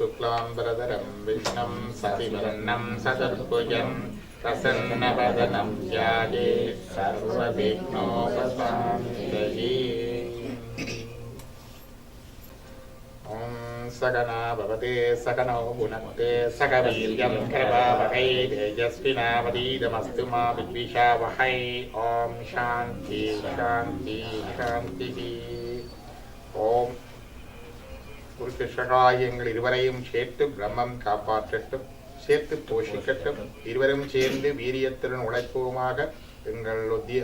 शुक्लाम्बरधरं विष्णुं शशिवर्णं चतुर्भुजं प्रसन्नवदनं ध्याये सर्वविघ्नोपशान्तये। सकना भवते सकनो भुनक्ते सकवीर्यं करवावहै तेजस्विनावधीतमस्तु मा विद्विषावहै। ओम शांति शांति शांति। ओम குருகிருஷ்ணராய் எங்கள் இருவரையும் சேர்த்து பிரம்மம் காப்பாற்றட்டும், சேர்த்து போஷிக்கட்டும். இருவரும் சேர்ந்து வீரியத்துடன் உழைப்போமாக. எங்கள்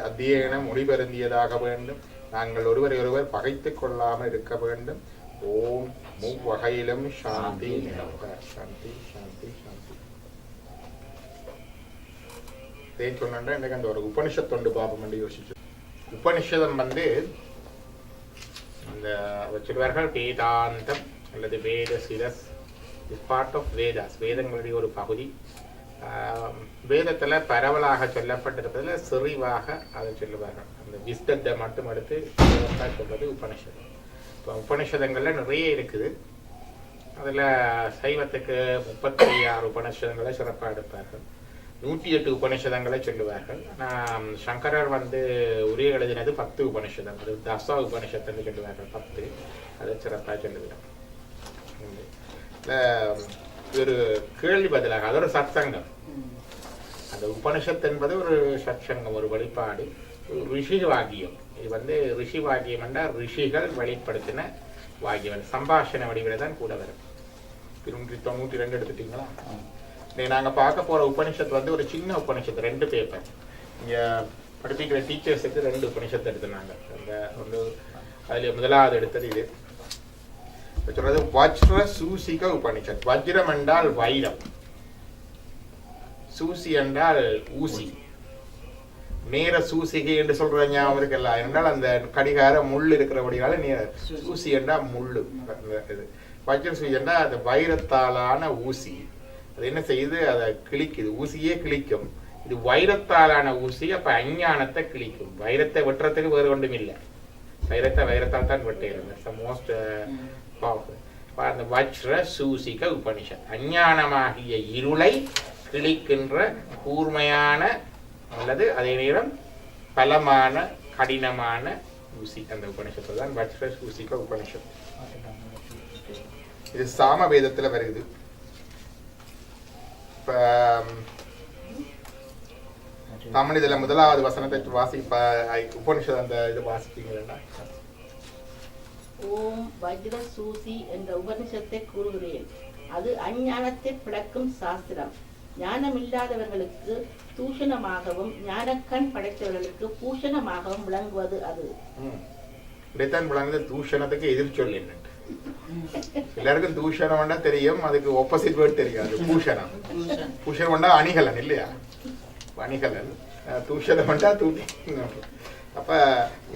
அத்தியனம் ஒளிபருந்தியதாக வேண்டும். நாங்கள் ஒருவரை ஒருவர் பகைத்துக் கொள்ளாமல் இருக்க வேண்டும். ஓம் மூவகையிலும் சாந்தி நிலவ. சாந்தி சாந்தி சாந்தி. ஏன் சொன்னா எனக்கு அந்த ஒரு உபனிஷத் தொண்டு பாபம் என்று யோசிச்சு. உபனிஷதம் அந்த சொல்வார்கள் வேதாந்தம் அல்லது வேத சிரஸ் இஸ் பார்ட் ஆஃப் வேதாஸ். வேதங்களுடைய ஒரு பகுதி. வேதத்தில் பரவலாக சொல்லப்பட்டிருப்பதில் செறிவாக அதை சொல்லுவார்கள். அந்த விஸ்தத்தை மட்டும் எடுத்து சொல்வது உபனிஷதம். இப்போ உபனிஷதங்களில் நிறைய இருக்குது. அதில் சைவத்துக்கு 36 உபனிஷதங்களை சிறப்பாக எடுப்பார்கள். 108 உபனிஷதங்களை சொல்லுவார்கள். ஆனால் சங்கரர் உரிய எழுதினது 10 உபனிஷதம். அது தச உபனிஷத்துன்னு சொல்லுவார்கள். 10 அதை சிறப்பாக சொல்லுகிறார். ஒரு கேள்வி பதிலாக அது ஒரு சத்சங்கம். அந்த உபனிஷத்து என்பது ஒரு சத்சங்கம், ஒரு வழிபாடு, ரிஷி வாக்கியம். இது ரிஷி வாக்கியம் என்றால் ரிஷிகள் வெளிப்படுத்தின வாக்கியம். சம்பாஷண வடிவில் தான் கூட வரும். 292 எடுத்துட்டீங்களா? நாங்கள் பார்க்க போகிற உபனிஷத்து ஒரு சின்ன உபனிஷத்து, 2 பேப்பர். இங்கே படிப்பிக்கிற டீச்சர்ஸுக்கு 2 உபனிஷத்து எடுத்துனாங்க. அந்த அதில் முதலாவது எடுத்தது இது சொல்றது வஜ்ர சூசிக உபனிஷத். வஜ்ரம் என்றால் வைரம், சூசி என்றால் ஊசி. நேர சூசிகை என்று சொல்ற ஞாபகம் இருக்குல்ல, என்றால் அந்த கடிகார முள் இருக்கிறபடினால சூசி என்றால் முள்ளு. வஜ்ர சூசி என்றால் அந்த வைரத்தாலான ஊசி. அது என்ன செய்யுது? அதை கிழிக்குது. ஊசியே கிழிக்கும். இது வைரத்தாலான ஊசி. அப்ப அஞ்ஞானத்தை கிழிக்கும். வைரத்தை வெட்டுறதுக்கு வேறு ஒன்றும் இல்லை. வைரத்தால் தான் வெட்டுகிறது. Most powerful. அந்த வஜ்ர சூசிக உபனிஷத் அஞ்ஞானமாகிய இருளை கிழிக்கின்ற கூர்மையான அல்லது அதே நேரம் பலமான கடினமான ஊசி. அந்த உபனிஷத்து தான் வஜ்ர சூசிக உபனிஷத். இது சாம வேதத்துல வருது. தமிழ் இதுல முதலாவது வசனத்தை உபனிஷத் அந்த இது வாசிப்பீங்களா? ஓம் வஜ்ர சூசி என்ற உபனிஷத்தை கூறுகிறேன். அது அஞ்ஞானத்தை பிளக்கும் சாஸ்திரம். ஞானமில்லாதவர்களுக்கு தூஷணமாகவும் ஞானக்கண் படைத்தவர்களுக்கு பூஷணமாகவும் விளங்குவது அது. இப்படித்தான் விளங்குது. தூஷணத்துக்கு எதிர்ச்சொல் என்ன? எல்லாருக்கும் தூஷணம்னா தெரியும், அதுக்கு ஆப்போசிட் வேர்ட் தெரியாது. பூஷணம். பூஷணம் அணிகலன் இல்லையா? அணிகலன். தூஷணம் தூட்டி. அப்ப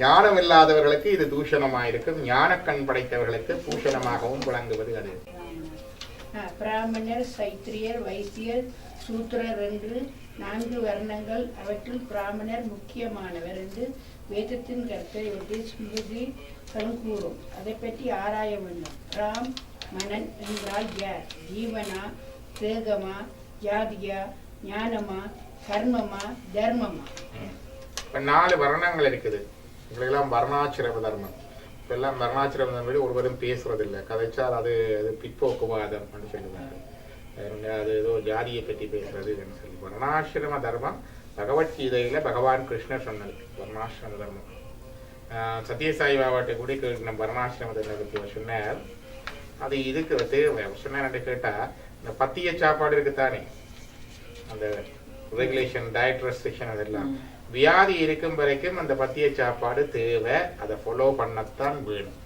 ஞானம் இல்லாதவர்களுக்கு இது தூஷணமாயிருக்கும், ஞானக்கண் படைத்தவர்களுக்கு பூஷணமாகவும் விளங்குவது அது. பிராமணர், சைத்திரியர், வைசியர், சூத்திரர் என்று 4 வர்ணங்கள். அவற்றில் பிராமணர் முக்கியமானவர் என்று வேதத்தின் கருத்தை ஒட்டி ஸ்மிருதி கூறும். அதை பற்றி ஆராய வேண்டும். ராம் மனன் என்றால் யார்? ஜீவனா, தேகமா, ஜாதியா, ஞானமா, கர்மமா, தர்மமா? 4 வர்ணங்கள் இருக்குது. எங்களுக்கெல்லாம் வர்ணாசிரம தர்மம். இப்போ எல்லாம் வர்ணாசிரம தர்மம் ஒருவரும் பேசுறதில்லை. கதைச்சால் அது பிற்போக்குவாதம் சொல்லுவாங்க. அது ஏதோ ஜாதியை பற்றி பேசுறதுன்னு சொல்லி. வர்ணாசிரம தர்மம் பகவத்கீதையில பகவான் கிருஷ்ணர் சொன்னது வர்ணாசிரம தர்மம். சத்யசாய் பாபாட்டை கூட கேட்கணும் வர்ணாசிரம தர்மத்தை சொன்னார். அது இதுக்கு தேவை சொன்னார் கேட்டா, இந்த பத்திய சாப்பாடு இருக்குத்தானே, அந்த ரெகுலேஷன், டயட் ரெஸ்ட்ரிக்ஷன், அதெல்லாம் வியாதி இருக்கும் வரைக்கும் அந்த பத்திய சாப்பாடு தேவை. அதை ஃபாலோ பண்ணத்தான் வேணும்.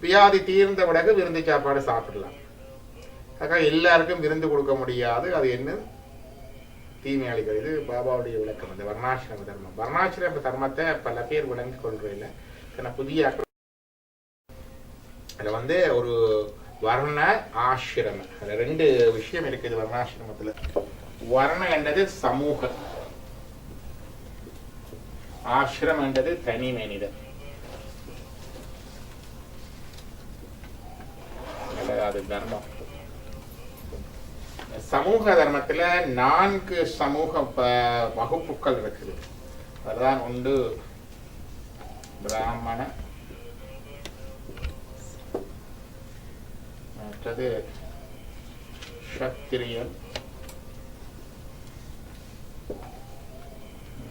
வியாதி தீர்ந்த பிறகு விருந்து சாப்பாடு சாப்பிடலாம். அதுக்காக எல்லாருக்கும் விருந்து கொடுக்க முடியாது. அது என்ன தீமை அளிக்கிறது. இது பாபாவுடைய விளக்கம். அந்த வர்ணாசிரம தர்மம். வர்ணாசிரம தர்மத்தை பல பேர் விளங்கி கொள்றதில்லை. புதிய அதுல ஒரு வர்ண ஆசிரம, அதுல 2 விஷயம் இருக்குது வர்ணாசிரமத்துல. வர்ணம் என்றது சமூகம், ஆசிரமம் என்றது தனி மனிதன். 5வது தர்மம். சமூக தர்மத்துல 4 சமூக வகுப்புகள் இருக்குது. அதுதான் ஒன்று பிராமண, மற்றது சத்திரியன்,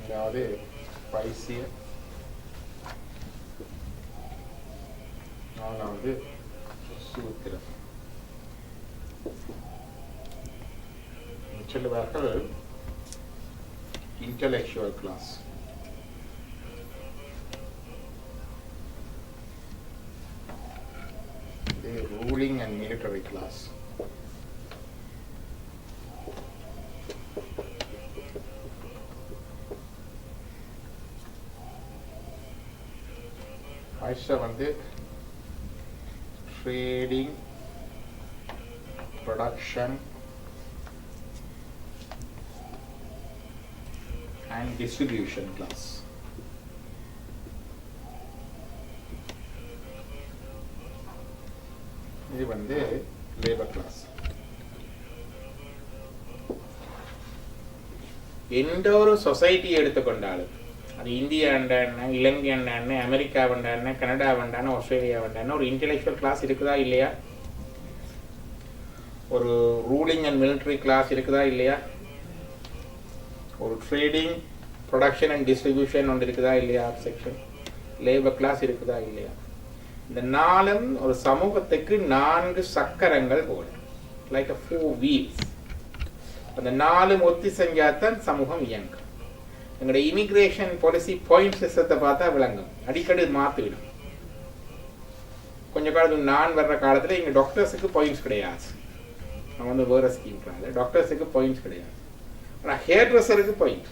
அதாவது வைசியர், 4வது சூத்திரன். சொல்லுவார்கள் intellectual class. Ruling and military class. ஆயிஷா வந்து trading, production and distribution class. இது வந்து லேபர் கிளாஸ். எந்த ஒரு சொசைட்டி எடுத்துக்கொண்டாலும் அது இந்தியா வேண்டான, இலங்கை வேண்டான, அமெரிக்கா வேண்டான, கனடா வேண்டான, ஆஸ்திரேலியா வேண்டான ஒரு இன்டெலெக்சுவல் கிளாஸ் இருக்குதா இல்லையா? ஒரு ரூலிங் அண்ட் மிலிட்டரி கிளாஸ் இருக்குதா இல்லையா? ஒரு ட்ரேடிங், ப்ரொடக்ஷன் அண்ட் டிஸ்ட்ரிபியூஷன் ஒன்று இருக்குதா இல்லையா? செக்ஷன் லேபர் கிளாஸ் இருக்குதா இல்லையா? இந்த 4ம் ஒரு சமூகத்துக்கு 4 சக்கரங்கள் போல, லைக் 4 வீல்ஸ். அந்த 4ம் ஒத்தி செஞ்சாதான் சமூகம் இயங்கும். எங்களுடைய இமிகிரேஷன் பாலிசி பாயிண்ட் சிஸ்டத்தை பார்த்தா விளங்கும். அடிக்கடி மாற்றிவிடும். கொஞ்ச காலத்துக்கு நான் வர்ற காலத்தில் எங்கள் டாக்டர்ஸுக்கு பாயிண்ட்ஸ் கிடையாது. அவங்க வந்து வேறு ஸ்கீம்க்காக டாக்டர்ஸுக்கு பாயிண்ட்ஸ் கிடையாது. ஆனால் ஹேர் ட்ரெஸ்ஸருக்கு பாயிண்ட்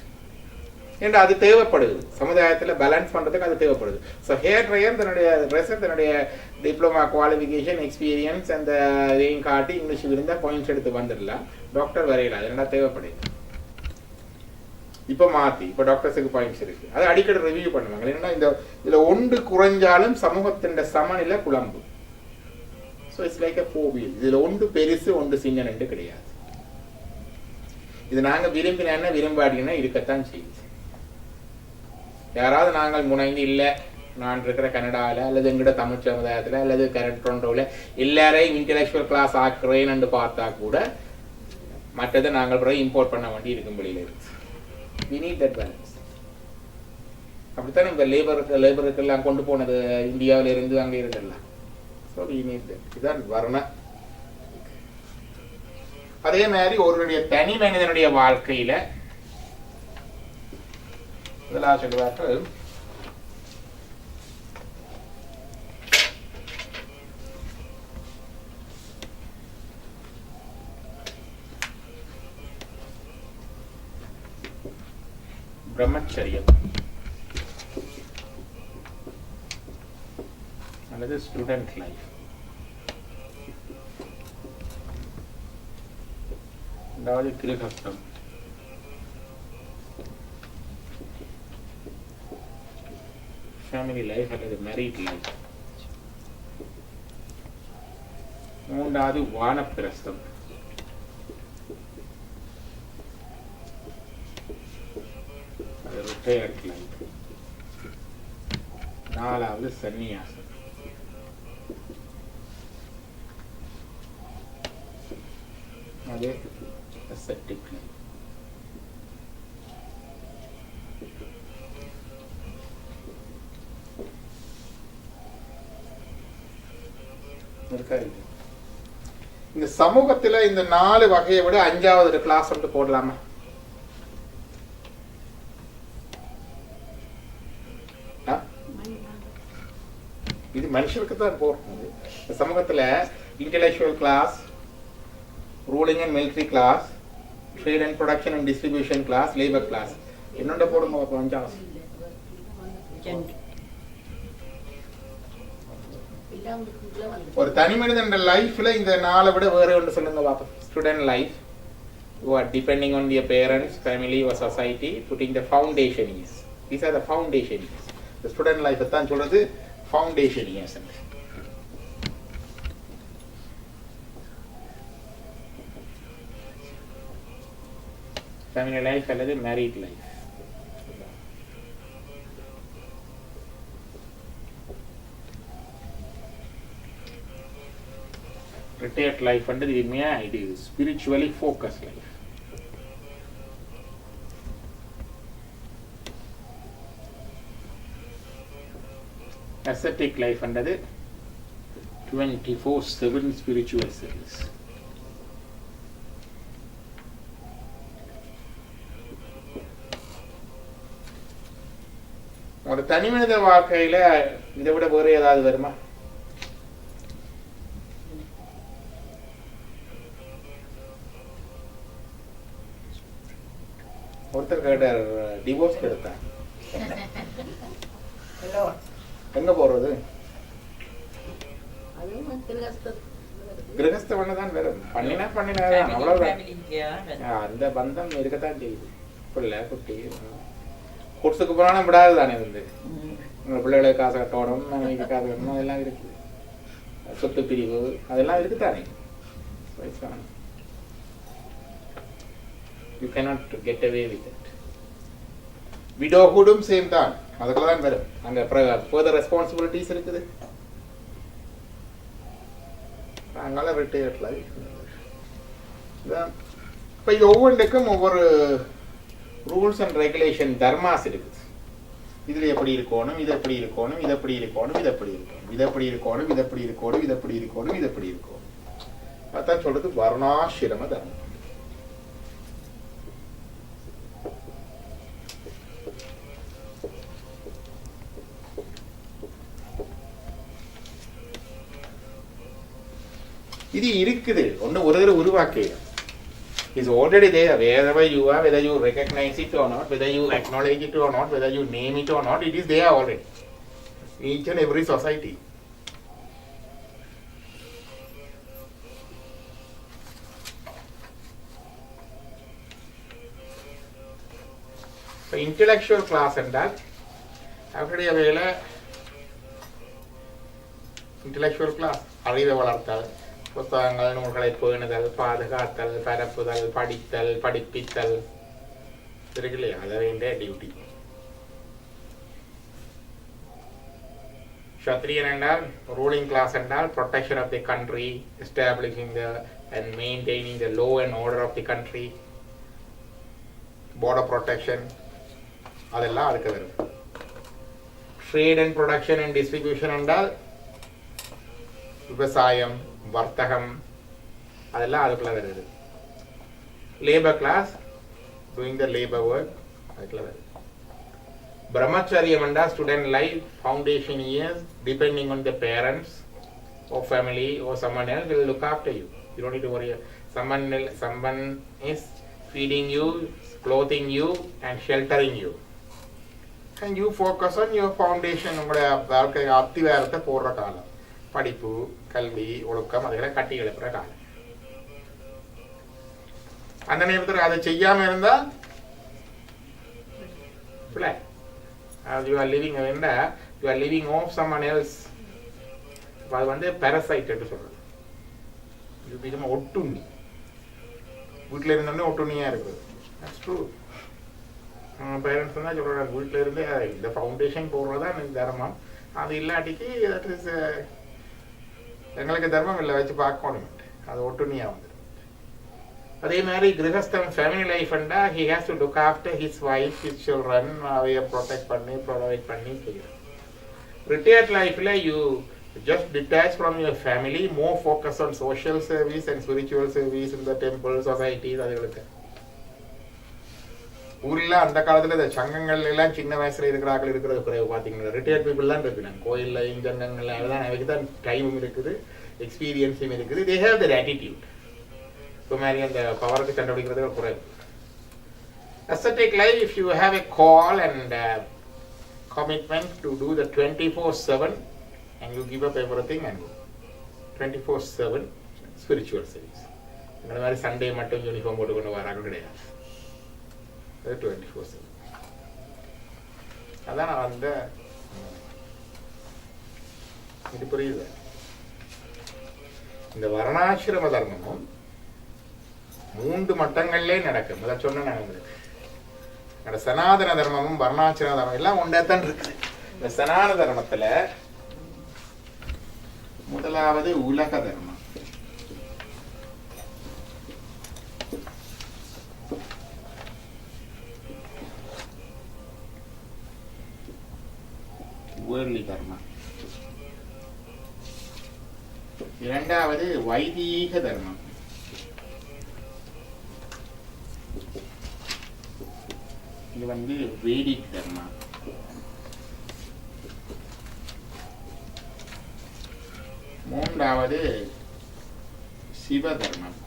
ஏன்னா அது தேவைப்படுது. சமுதாயத்தில் பேலன்ஸ் பண்ணுறதுக்கு அது தேவைப்படுது. ஸோ ஹேர் ட்ரையர் தன்னுடைய ட்ரெஸ்ஸர் தன்னுடைய டிப்ளமா குவாலிஃபிகேஷன், எக்ஸ்பீரியன்ஸ் அந்த இதையும் காட்டி இங்கிலீஷ் இருந்தால் பாயிண்ட்ஸ் எடுத்து வந்துடலாம். டாக்டர் வரையில அது என்ன தேவைப்படுது. இப்போ மாற்றி இப்போ டாக்டர்ஸுக்கு பாயிண்ட்ஸ் இருக்கு. அதை அடிக்கடி ரிவ்யூ பண்ணுவாங்க. ஏன்னா இந்த இதில் ஒன்று குறைஞ்சாலும் சமூகத்தின் சமநிலை குழம்பு. So it's like 4 wheel. இதில் ஒன்று பெருசு ஒன்று சின்னன்னு கிடையாது. இது நாங்கள் விரும்பினா விரும்பாடினா இருக்கத்தான் செய்யுது. யாராவது நாங்கள் முனைந்து இல்லை நான் இருக்கிற கனடாவில் அல்லது எங்கட தமிழ் சமுதாயத்தில் அல்லது டொரண்டோவில் எல்லாரையும் இன்டெலெக்சுவல் கிளாஸ் ஆக்குறேன்னு பார்த்தா கூட மற்றதை நாங்கள் பிறகு இம்போர்ட் பண்ண வேண்டி இருக்கும் வெளியில் இருக்கு. We need that balance. அப்படித்தான் இந்த லேபருக்கெல்லாம் கொண்டு போனது இந்தியாவில் இருந்து அங்கே இருந்தெல்லாம். So we need that. இதுதான் வர்ண. அதே மாதிரி ஒருவருடைய தனி மனிதனுடைய வாழ்க்கையில முதலாவது சொல்லுவார்கள் பிரம்மச்சரியம் அல்லது ஸ்டூடெண்ட் லைஃப். ரெண்டாவது கிரகஸ்தம். ஃபேமிலி லைஃப் அல்லது மேரிட் லைஃப். மூன்றாவது வானப்பிரஸ்தம். அது ரிட்டையர்ட் லைஃப். நாலாவது சன்னியாசம். அது ascetic life. இந்த சமூகத்துல இந்த 4 வகையை விட 5வது கிளாஸ் வந்து போடலாமா? இது மனுஷருக்கு தான் போடுறது. இந்த சமூகத்துல intellectual class, ruling and military class, trade and production and distribution class, labour class. என்னோட போடுங்க 5வது. ஒரு தனி மனிதன் லைஃப்ல இந்த 4 விட வேற ஒன்று சொல்லுங்க பாப்போம். Student life, you are depending on your parents, family or society, putting the foundation years. These are the foundation years. The student life தான் சொல்றது foundation years. ஃபேமிலி லைஃப் அல்லது மேரிட் லைஃப். ரிட்டையர்ட் லைஃப் வந்து இது spiritually focus life. ascetic life என்றது 24/7 spiritual service. ஒரு தனி மனித வாழ்க்கையில இதை விட வேற ஏதாவது வருமா? ஒருத்தர் கேட்டார், டிவோர்ஸ் எடுத்தான் எங்க போறது? கிரகஸ்த பண்ணதான் வேற பண்ணினாதான் அவ்வளவுதான். அந்த பந்தம் இருக்கத்தான் செய்யுது. பிள்ளை குட்டி குடிசுக்கு போனாலும் விடாது தானே வந்து உங்க பிள்ளைகளுக்கு காசு கட்டணும், மனைவிக்கு காசு கட்டணும், அதெல்லாம் இருக்குது. சொத்து பிரிவு அதெல்லாம் இருக்குதானே. You cannot get away with it. widowhoodum same தான், அதுக்குள்ள தான் வரும். அங்க further responsibilities இருக்குது. அங்கால ரிட்டையர்ட் லைஃப். இப்போ இது ஒவ்வொன்றுக்கும் ஒவ்வொரு ரூல்ஸ் அண்ட் ரெகுலேஷன் தர்மாஸ் இருக்குது. இதுல எப்படி இருக்கணும், இது எப்படி இருக்கணும், இது எப்படி இருக்கணும், இது எப்படி இருக்கணும், இது எப்படி இருக்கணும், இது எப்படி இருக்கணும், இது எப்படி இருக்கணும், இது எப்படி இருக்கணும். அதான் சொல்றது வர்ணாசிரம தர்மம். இது இருக்குது, ஒன்று ஒரு தடவை உருவாக்கி. It's already there, wherever you are, whether you recognize it or not, whether you acknowledge it or not, whether you name it or not, it is there already. Each and every society. So intellectual class என்றால் அவருடைய வேலை intellectual class, அறிவை வளர்த்தல், புத்தகங்கள் நூல்களை பேணுதல், பாதுகாத்தல், பரப்புதல், படித்தல், படிப்பித்தல் இருக்கு இல்லையா, அதை வேண்டிய டியூட்டி. Kshatriyan என்றால் ரூலிங் கிளாஸ் என்றால் protection of the country, establishing the and maintaining the law and order of the country, border protection, அதெல்லாம் அதுக்கு வரும். Trade and production and distribution என்றால் விவசாயம், வர்த்தகம், அதெல்லாம் அதுக்குள்ள வருது. Labour class doing the labour work, அதுக்குள்ள வருது. பிரம்மச்சரியம் என்றா student life, foundation years, depending on the parents or family or someone else will look after you. You don't need to worry. Someone is feeding you, clothing you and sheltering you. And you focus on your foundation. உங்களுடைய வாழ்க்கை அத்திவாரத்தை போடுற காலம், படிப்பு, கல்வி, ஒழுக்கம், அதுகளை கட்டி எழுப்புற காலம். அந்த நேரத்தில் அதை செய்யாம இருந்தா you are living you are living off someone else. அது வந்து parasite என்று சொல்றது. இது become ஒட்டுண்ணி. வீட்டில் இருந்தோடனே ஒட்டுண்ணியா இருக்குது. That's true. பேரண்ட்ஸ் தான் சொல்றாங்க, வீட்டில் இருந்து இந்த ஃபவுண்டேஷன் போடுறதா எனக்கு தர்மம், அது இல்லாட்டிக்கு தட் இஸ் எங்களுக்கு தர்மம் இல்லை, வச்சு பார்க்கணும், அது ஒட்டுண்ணியா வந்து. அதே மாதிரி கிரகஸ்தம் ஃபேமிலி லைஃப் அண்டா he has to look after his wife, his children, அவைய ப்ரொடெக்ட் பண்ணி ப்ரொவைட் பண்ணி செய்யணும். ரிட்டையர்ட் லைஃப்ல you just detach from your family, more focus on social service and spiritual service in the temple, societies. அதுகளுக்கு ஊர்ல அந்த காலத்துல இந்த சங்கங்கள் எல்லாம் சின்ன வயசுல இருக்கிறார்கள் இருக்கிறது குறைவு. பாத்தீங்கன்னா ரிட்டையர்ட் பீப்புள் தான் இருக்கிறாங்க கோயில்ல, சங்கங்கள்ல. அதுதான் அதுக்கு தான் டைமும் இருக்குது, எக்ஸ்பீரியன்ஸும் இருக்குது. they have their attitude. So மாதிரி அந்த பவருக்கு கண்டுபிடிக்கிறது குறைவு. ascetic life, if you have a call and commitment to do the 24/7 and you give up everything and 24/7 spiritual service. இந்த மாதிரி சண்டே மட்டும் யூனிஃபார்ம் போட்டு கொண்டு வராங்க கிடையாது, 24/7. அதான் அந்த இது புரியுது. இந்த வர்ணாசிரம தர்மமும் 3 மட்டங்கள்லே நடக்கும். அதை சொன்ன நான் உங்களுக்கு சனாதன தர்மமும் வர்ணாசிரம தர்மம் எல்லாம் ஒன்றேதான் இருக்குது. இந்த சனாதன தர்மத்துல முதலாவது உலக தர்மம். வேர்லி தர்மம். இரண்டாவது வைதீக தர்மம். இது வந்து வேதிக் தர்மம். மூன்றாவது சிவ தர்மம்.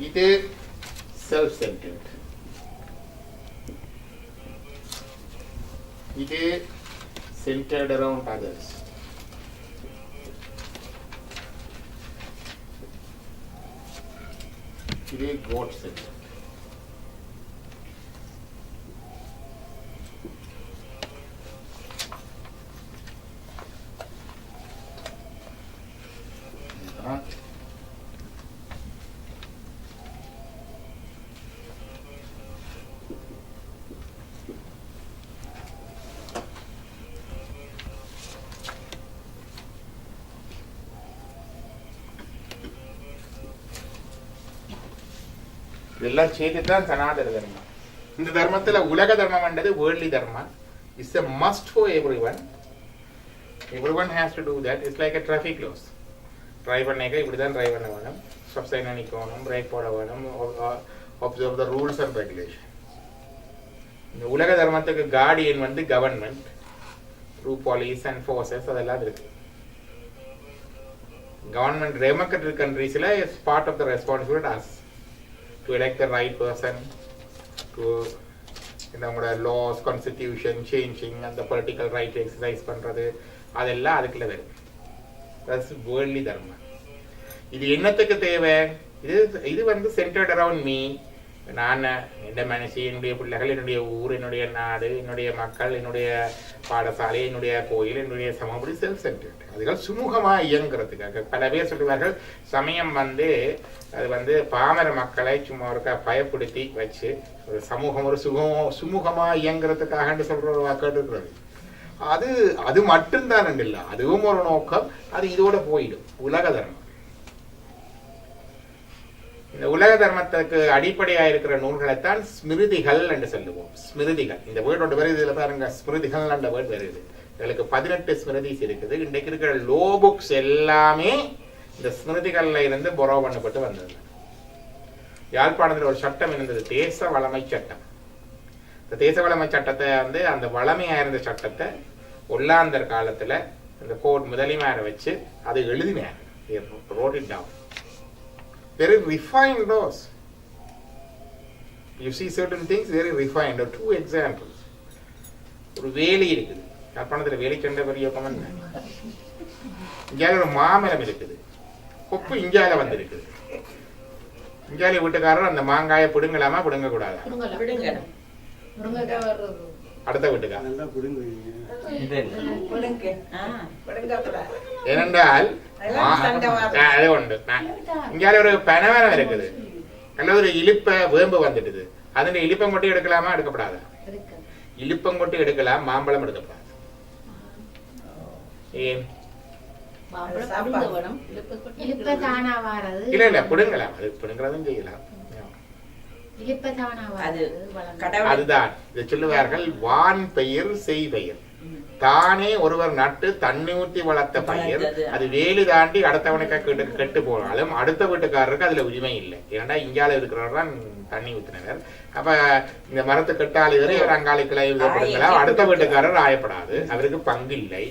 இது செல்ஃப் சென்டர்ட். இது centered around others. இது God centered. இதெல்லாம் சேர்த்துதான் சனாதன தர்மம். இந்த தர்மத்துல உலக தர்மம் என்றது வேர்ல்ட்லி தர்மம். It's a must for everyone. Everyone has to do that. It's like a traffic laws. Drive பண்ணிக்க இப்படிதான் டிரைவ் பண்ண வேணும், ஸ்டாப் சைன் நிற்கணும், பிரேக் போட வேணும், observe the rules and regulations. இந்த உலக தர்மத்துக்கு கார்டியன் வந்து government through police and forces அதெல்லாம் இருக்கு. கவர்மெண்ட் டெமோக்ராட்டிக் கண்ட்ரீஸ்ல it's part of the responsibility as to elect the right person, to நம்மளோட laws, constitution changing and the political right exercise பண்றது அதெல்லாம் அதுக்குள்ள வரும். that's worldly dharma. இது என்னத்துக்கு தேவை? இது வந்து centered around me. நான் என்னுடைய மனசு, என்னுடைய பிள்ளைகள், என்னுடைய ஊர், என்னுடைய நாடு, என்னுடைய மக்கள், என்னுடைய பாடசாலை, என்னுடைய கோயில், என்னுடைய சமபடி செல்ஃப் சென்டர்ட். அதுகள் சுமூகமா இயங்குறதுக்காக. பல பேர் சொல்லுவார்கள் சமயம் வந்து அது வந்து பாமர மக்களை சும்மா ஒரு பயப்படுத்தி வச்சு ஒரு சமூகம் ஒரு சுமூகமா இயங்குறதுக்காக சொல்ற ஒரு வாக்காடு இருக்கிறது. அது மட்டும்தான் இல்லை, அதுவும் ஒரு நோக்கம். அது இதோட போயிடும். உலக தர்மம், இந்த உலக தர்மத்துக்கு அடிப்படையா இருக்கிற நூல்களைத்தான் ஸ்மிருதிகள் என்று சொல்லுவோம். ஸ்மிருதிகள், இந்த வேர்டோட வருது, இதுல பாருங்க ஸ்மிருதிகள் என்ற வேர்டு வருது. இதுக்கு 18 ஸ்மிருதிஸ் இருக்குது. இன்றைக்கு இருக்கிற லோ புக்ஸ் எல்லாமே இந்த ஸ்மிருதிகள்ல இருந்து பொரோ பண்ணப்பட்டு வந்தது. யாழ்ப்பாணத்தில் ஒரு சட்டம் இருந்தது, தேச வளமை சட்டம். இந்த தேச வளமை சட்டத்தை வந்து அந்த வளமையா இருந்த சட்டத்தை ஒல்லாந்தர் காலத்துல இந்த கோர்ட் முதலிமார வச்சு அதை எழுதினார். wrote it down. Very refined laws. You see certain things very refined. Or 2 examples. ஒரு வேலி இருக்குது, யாழ்ப்பாணத்தில் வேலி கண்ட பெரிய கமன். இங்கே ஒரு மாமரம் இருக்குது, கொப்பு இங்கால வந்து இருக்குது. இங்காலி வீட்டுக்காரர் அந்த மாங்காயை பிடுங்கலாமா பிடுங்க கூடாதா? அடுத்த வீட்டுக்காரர் ஏனென்றால் அது உண்டு. இங்கால ஒரு பனமரம் இருக்குது, நல்ல ஒரு இலிப்ப வேம்பு வந்துட்டுது. அதுல இலிப்பங்கொட்டி எடுக்கலாமா எடுக்கப்படாதா? இலிப்பங்கொட்டி எடுக்கலாம், மாம்பழம் எடுக்கப்படாது. ஏன்? இல்ல இல்ல பிடுங்கலாம், அது பிடுங்கிறதும் செய்யலாம். அதுதான் இதை சொல்லுவார்கள், வான் பெயர் செய் பெயர். தானே ஒருவர் நட்டு தண்ணி ஊற்றி வளர்த்த பயிர் அது வேலி தாண்டி அடுத்தவனுக்கு கெட்டு போனாலும் அடுத்த வீட்டுக்காரருக்கு அதுல உரிமை இல்லை. ஏன்னா இங்கால இருக்கிறவர் தான் தண்ணி ஊற்றினவர். அப்ப இந்த மரத்து கெட்டால் வரை இவர் அங்காளி கிளை கொடுக்கலாம், அடுத்த வீட்டுக்காரர் ஆயப்படாது, அவருக்கு பங்கு இல்லை.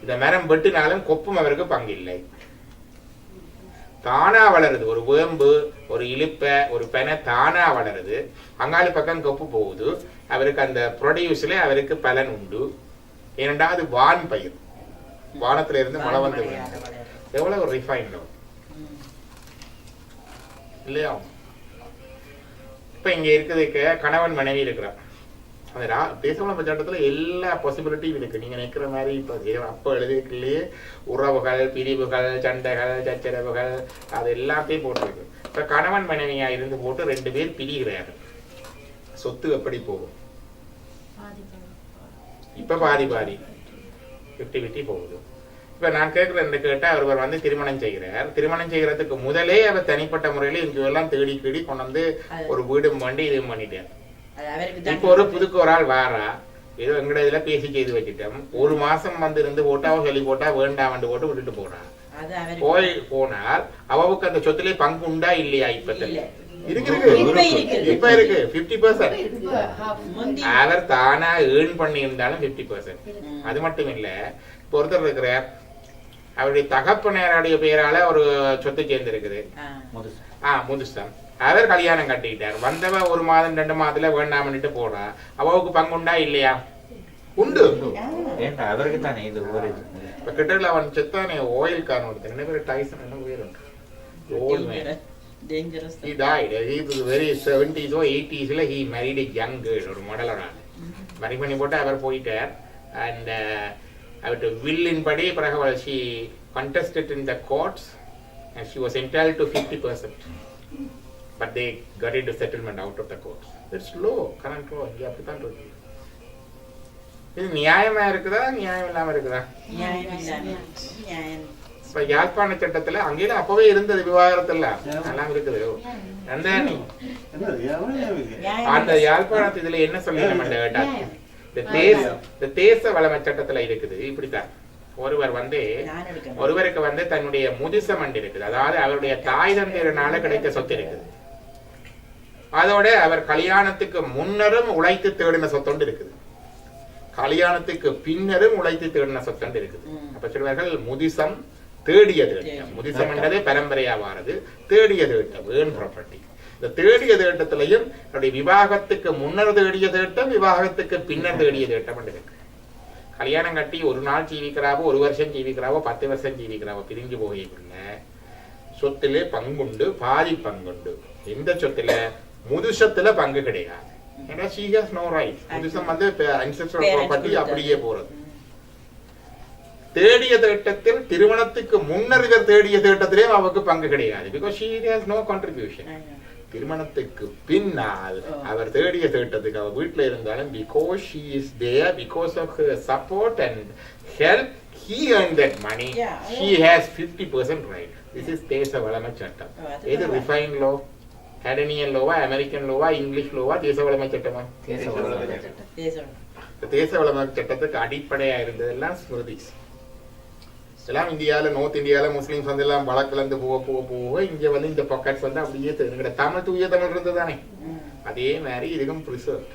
இந்த மரம் வெட்டினாலும் கொப்பும் அவருக்கு பங்கு இல்லை. தானா வளருது, ஒரு வேம்பு, ஒரு இலிப்ப, ஒரு பெனை தானா வளருது. அங்காளி பக்கம் கொப்பு போகுது, அவருக்கு அந்த ப்ரொடியூஸ்ல அவருக்கு பலன் உண்டு. ஏனென்றா அது வான் பயிர், வானத்துல இருந்து மழை வந்து எவ்வளவு ஒரு ரிஃபைன்ட் இல்லையா? இப்ப இங்க இருக்கிறதுக்கு கணவன் மனைவி இருக்கிறான். அந்த தேசவளம் சட்டத்துல எல்லா பாசிபிலிட்டியும் இருக்கு. நீங்க நினைக்கிற மாதிரி இப்ப அப்ப எழுதிருக்கலையே உறவுகள், பிரிவுகள், சண்டைகள், சச்சரவுகள் அது எல்லாத்தையும் போட்டிருக்கு. இப்ப கணவன் மனைவியா இருந்து போட்டு 2 பேர் பிரிகிறார்கள். சொத்து எப்படி போகும்? இப்ப பாதி 50-50 போகுது. இப்ப நான் கேட்கிறேன் கேட்டா ஒருவர் வந்து திருமணம் செய்கிறார். திருமணம் செய்யறதுக்கு முதலே அவர் தனிப்பட்ட முறையில இங்க எல்லாம் தேடி கொண்டு வந்து ஒரு வீடும் பண்ணி இது பண்ணிட்டார். இப்ப ஒரு புதுக்கு ஒரு ஆள் வாரா, ஏதோ எங்கட இதுல பேசி செய்து வச்சுட்டோம். 1 மாசம் வந்து இருந்து போட்டா அவ சொல்லி போட்டா வேண்டாம் போட்டு விட்டுட்டு போறா. போனால் அவவுக்கு அந்த சொத்திலே பங்கு உண்டா இல்லையா? இப்ப இருக்கு 50%. அவர் தானா ஏர்ன் பண்ணி இருந்தாலும் 50%. அது மட்டும் இல்ல, இப்ப ஒருத்தர் இருக்கிறார், அவருடைய தகப்பனாருடைய பெயரால ஒரு சொத்து சேர்ந்து இருக்குது, முதுசம். அவர் கல்யாணம் கட்டிக்கிட்டார். வந்தவ 1 மாதம் 2 மாதத்துல வேண்டாமன்னுட்டு போறா. அவவுக்கு பங்கு உண்டா இல்லையா? உண்டு. அவருக்கு தானே இது ஒரு இப்ப கிட்ட அவன் செத்தானே ஓயில் கான் ஒருத்தன், என்ன பேரு டைசன், என்ன பேர் உண்டு, old man. He died. He was very 70s or 80s. He married a young girl, ஒரு மடலோட. மணி பண்ணி போட்டு அவர் போயிட்டார். And அவருடைய வில்லின் படி பிறகு she contested in the courts and she was entitled to 50%. But they got into settlement out of the courts. It's law, current law. இங்க அப்படித்தான் இருக்கு. இது நியாயமா இருக்குதா நியாயம் இல்லாம இருக்குதா? இப்ப யாழ்ப்பாண சட்டத்துல அங்கேயும் அப்பவே இருந்தது விவாகரத்துல எல்லாம் இருக்குது. அந்த யாழ்ப்பாணத்து இதுல என்ன சொல்லி தேச வளமை சட்டத்துல இருக்குது. இப்படித்தான் ஒருவருக்கு வந்து தன்னுடைய முதுசமண்டு இருக்குது, அதாவது அவருடைய தாய் தந்தையனால கிடைத்த சொத்து இருக்குது. அதோட அவர் கல்யாணத்துக்கு முன்னரும் உழைத்து தேடின சொத்தொண்டு இருக்குது, கல்யாணத்துக்கு பின்னரும் உழைத்து தேடின சொத்தொண்டு இருக்குது. அப்ப சொல்வார்கள் முதிசம் தேடிய தேட்டம். முதிசம் என்றதே பரம்பரையா வாரது. தேடிய தேட்டம் ஏர்ன் ப்ராப்பர்ட்டி. இந்த தேடிய தேட்டத்திலையும் விவாகத்துக்கு முன்னர் தேடிய தேட்டம், விவாகத்துக்கு பின்னர் தேடிய தேட்டம் இருக்கு. கல்யாணம் கட்டி 1 நாள் ஜீவிக்கிறாவோ, 1 வருஷம் ஜீவிக்கிறாவோ, 10 வருஷம் ஜீவிக்கிறாவோ, பிரிஞ்சு போகக்குள்ள சொத்துல பங்குண்டு, பாதி பங்குண்டு. எந்த சொத்துல? முதுசத்துல பங்கு கிடையாது. ஏன்னா she has no right. முதுசம் வந்து ancestral property அப்படியே போறது. தேடிய தேட்டத்தில் திருமணத்துக்கு முன்னர் இவர் தேடிய தேட்டத்திலே அவருக்கு பங்கு கிடையாது. Because she has no contribution. திருமணத்துக்கு பின்னால் அவர் தேடிய தேட்டத்துக்கு அவர் வீட்டில் இருந்தாலும் because she is there, because of her support and help, he earned that money. She has 50% right. This is தேச வளமை சட்டம். இது ரிஃபைன் லோ, கனடியன் லோவா, அமெரிக்கன் லோவா, இங்கிலீஷ் லோவா, தேச வளமை சட்டமா? தேச வளமை சட்டத்துக்கு அடிப்படையா இருந்ததெல்லாம் ஸ்மிருதிஸ் எல்லாம். இந்தியாவில நார்த் இந்தியாவில முஸ்லீம்ஸ் வந்து எல்லாம் வழக்கிழந்து போக இங்க வந்து இந்த பாக்கெட்ஸ் வந்து அப்படியே தமிழ் தூய தமிழ் இருந்தது தானே, அதே மாதிரி இதுக்கும் ப்ரிசர்வ்.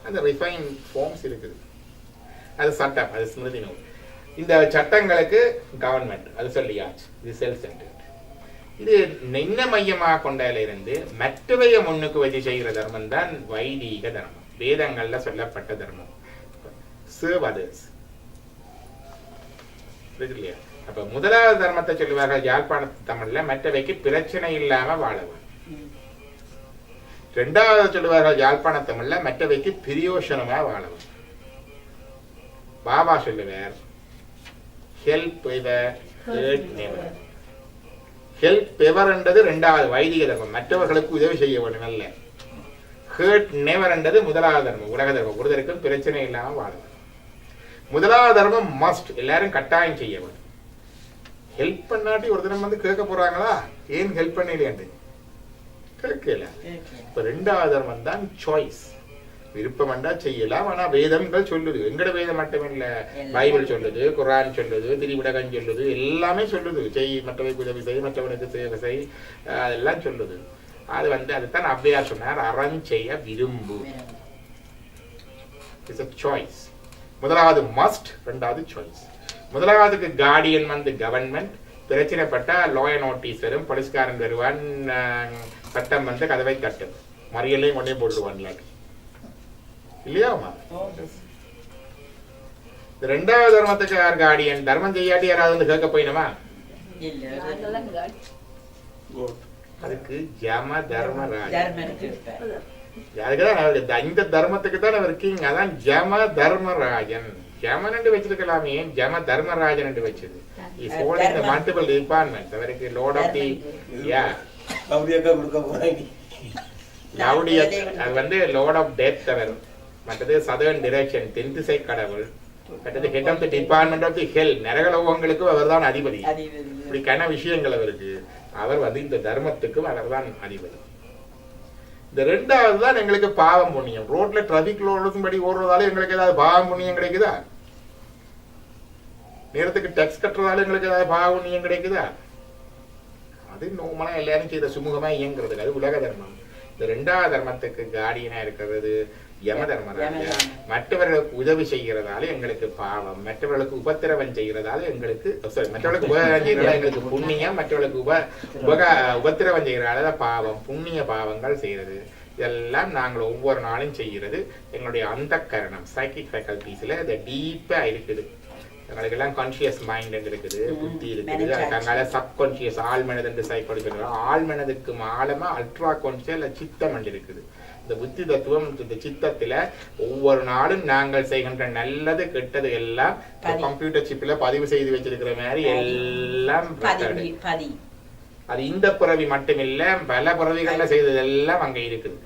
அந்த ரிஃபைன் ஃபார்ம்ஸ் இருக்குது. அது சட்டம், அது ஸ்மிருதி நூல். இந்த சட்டங்களுக்கு கவர்மெண்ட் அது சொல்லியாச்சு. இது செல்ஃப் சென்டர்ட். இது நின்ன மையமாக கொண்டதுல இருந்து மற்றவைய முன்னுக்கு வச்சு செய்கிற தர்மம் தான் வைதீக தர்மம், வேதங்கள்ல சொல்லப்பட்ட தர்மம். Serve others. இல்லையா? அப்ப முதலாவது தர்மத்தை சொல்லுவார்கள் யாழ்ப்பாண தமிழ்ல, மற்றவைக்கு பிரச்சனை இல்லாம வாழவும். 2வது சொல்லுவார்கள் யாழ்ப்பாண தமிழ்ல, மற்றவைக்கு பிரியோஷனமா வாழவும். பாபா சொல்லுவார் help ever hurt never. Help ever என்றது 2வது வைதிக தர்மம், மற்றவர்களுக்கு உதவி செய்ய வேண்டும் அல்ல. ஹர்ட் நெவர் என்றது முதலாவது தர்மம், உலக தர்மம். ஒருத்தருக்கும் பிரச்சனை இல்லாம வாழவும். முதலாவது தர்மம் மஸ்ட், எல்லாரும் கட்டாயம் செய்ய வேண்டும். ஹெல்ப் பண்ணாட்டி ஒரு தினம் வந்து கேட்க போறாங்களா, ஏன் ஹெல்ப் பண்ணலையாண்டு கேட்கல. இப்ப 2வது தர்மம் தான் சாய்ஸ். விருப்பம் வேண்டா செய்யலாம். ஆனா வேதங்கள் சொல்லுது, எங்கட வேதம் மட்டும் இல்ல, பைபிள் சொல்லுது, குர்ஆன் சொல்லுது, திரிவிடகம் சொல்லுது, எல்லாமே சொல்லுது. செய், மற்றவைக்கு உதவி செய், மற்றவனுக்கு சேவை செய், அதெல்லாம் சொல்லுது. அது வந்து அதுதான் அவ்வையார் சொன்னார், அறம் செய்ய விரும்பு. It's a choice. முதலாவது மஸ்ட், 2வது சாய்ஸ். முதலாவதுக்கு கார்டியன் வந்து கவர்மெண்ட். பிரச்சனைப்பட்டா லோயர் நோட்டீஸ் வரும், போலீஸ்காரன் வருவான், சட்டம் வந்து கதவை தட்டும், மறியலையும் கொண்டே போட்டுடுவான் இல்லையாமா? 2வது தர்மத்துக்கு யார் கார்டியன்? தர்மம் செய்யாட்டி யாராவது வந்து கேட்க போயினமா? அதுக்கு ஜம தர்மராஜன். தர்மனுக்கு இருப்பார். அதுக்குதான் அவருக்கு இந்த தர்மத்துக்கு தான் அவர் கிங். அதான் ஜம தர்மராஜன். ஜமன் என்று வச்சிருக்கலாமே, ஜம தர்மராஜன் என்று வச்சது. Is holding the multiple departments. அவருக்கு லார்ட் ஆஃப் தி லவுடியாக்கா கொடுக்க போறாங்க. லவுடியா அது வந்து லார்ட் ஆஃப் டெத். அவர் மற்றது சதர்ன் டிரெக்ஷன், தென் திசை கடவுள். மற்றது head of the department of the hell, நரகலோகங்களுக்கு அவர் தான் அதிபதி. இப்படிக்கான விஷயங்கள் அவருக்கு. அவர் வந்து இந்த தர்மத்துக்கும் அவர் தான் அதிபதி. இந்த ரெண்டாவது தான் எங்களுக்கு பாவம் புண்ணியம். ரோட்ல டிராபிக் லோடுக்கும் படி ஓடுறதால எங்களுக்கு ஏதாவது பாவம் புண்ணியம் கிடைக்குதா? நேரத்துக்கு டேக்ஸ் கட்டுறதால எங்களுக்கு ஏதாவது பாவம் புண்ணியம் கிடைக்குதா? அது நோமலா எல்லாரும் செய்த சுமூகமா இயங்குறதுக்கு அது உலக தர்மம். இந்த ரெண்டாவது தர்மத்துக்கு கார்டியனா இருக்கிறது யம தர்மராஜா. மற்றவர்களுக்கு உதவி செய்கிறதால எங்களுக்கு பாவம், மற்றவர்களுக்கு உபத்திரவம் செய்கிறதால எங்களுக்கு மற்றவர்களுக்கு உபகாரம் செய்கிறதால எங்களுக்கு புண்ணியம், மற்றவர்களுக்கு உபத்திரவம் செய்கிறதால பாவம். புண்ணிய பாவங்கள் செய்யறது இதெல்லாம் நாங்கள் ஒவ்வொரு நாளும் செய்கிறது. எங்களுடைய அந்த கரணம் சைக்கிக் ஃபேக்கல்டிஸ்ல இது டீப்பா இருக்குது. எங்களுக்கு எல்லாம் கான்சியஸ் மைண்ட் இருக்குது, புத்தி இருக்குது. அதுக்காக சப்கான்சியஸ் ஆழ்மனது என்று சைக்காலஜி சொல்றாங்க. ஆழ்மனதுக்கு ஆழமா அல்ட்ரா கான்சியஸ் சித்தம் இருக்குது. இந்த புத்தி தத்துவம் இந்த சித்தத்துல ஒவ்வொரு நாளும் நாங்கள் செய்கின்ற நல்லது கெட்டது எல்லாம் கம்ப்யூட்டர் சிப்ல பதிவு செய்து வச்சிருக்கிற மாதிரி எல்லாம் அது இந்த பிறவி மட்டும் இல்ல, பல பிறவிகள்ல செய்ததெல்லாம் அங்க இருக்குது.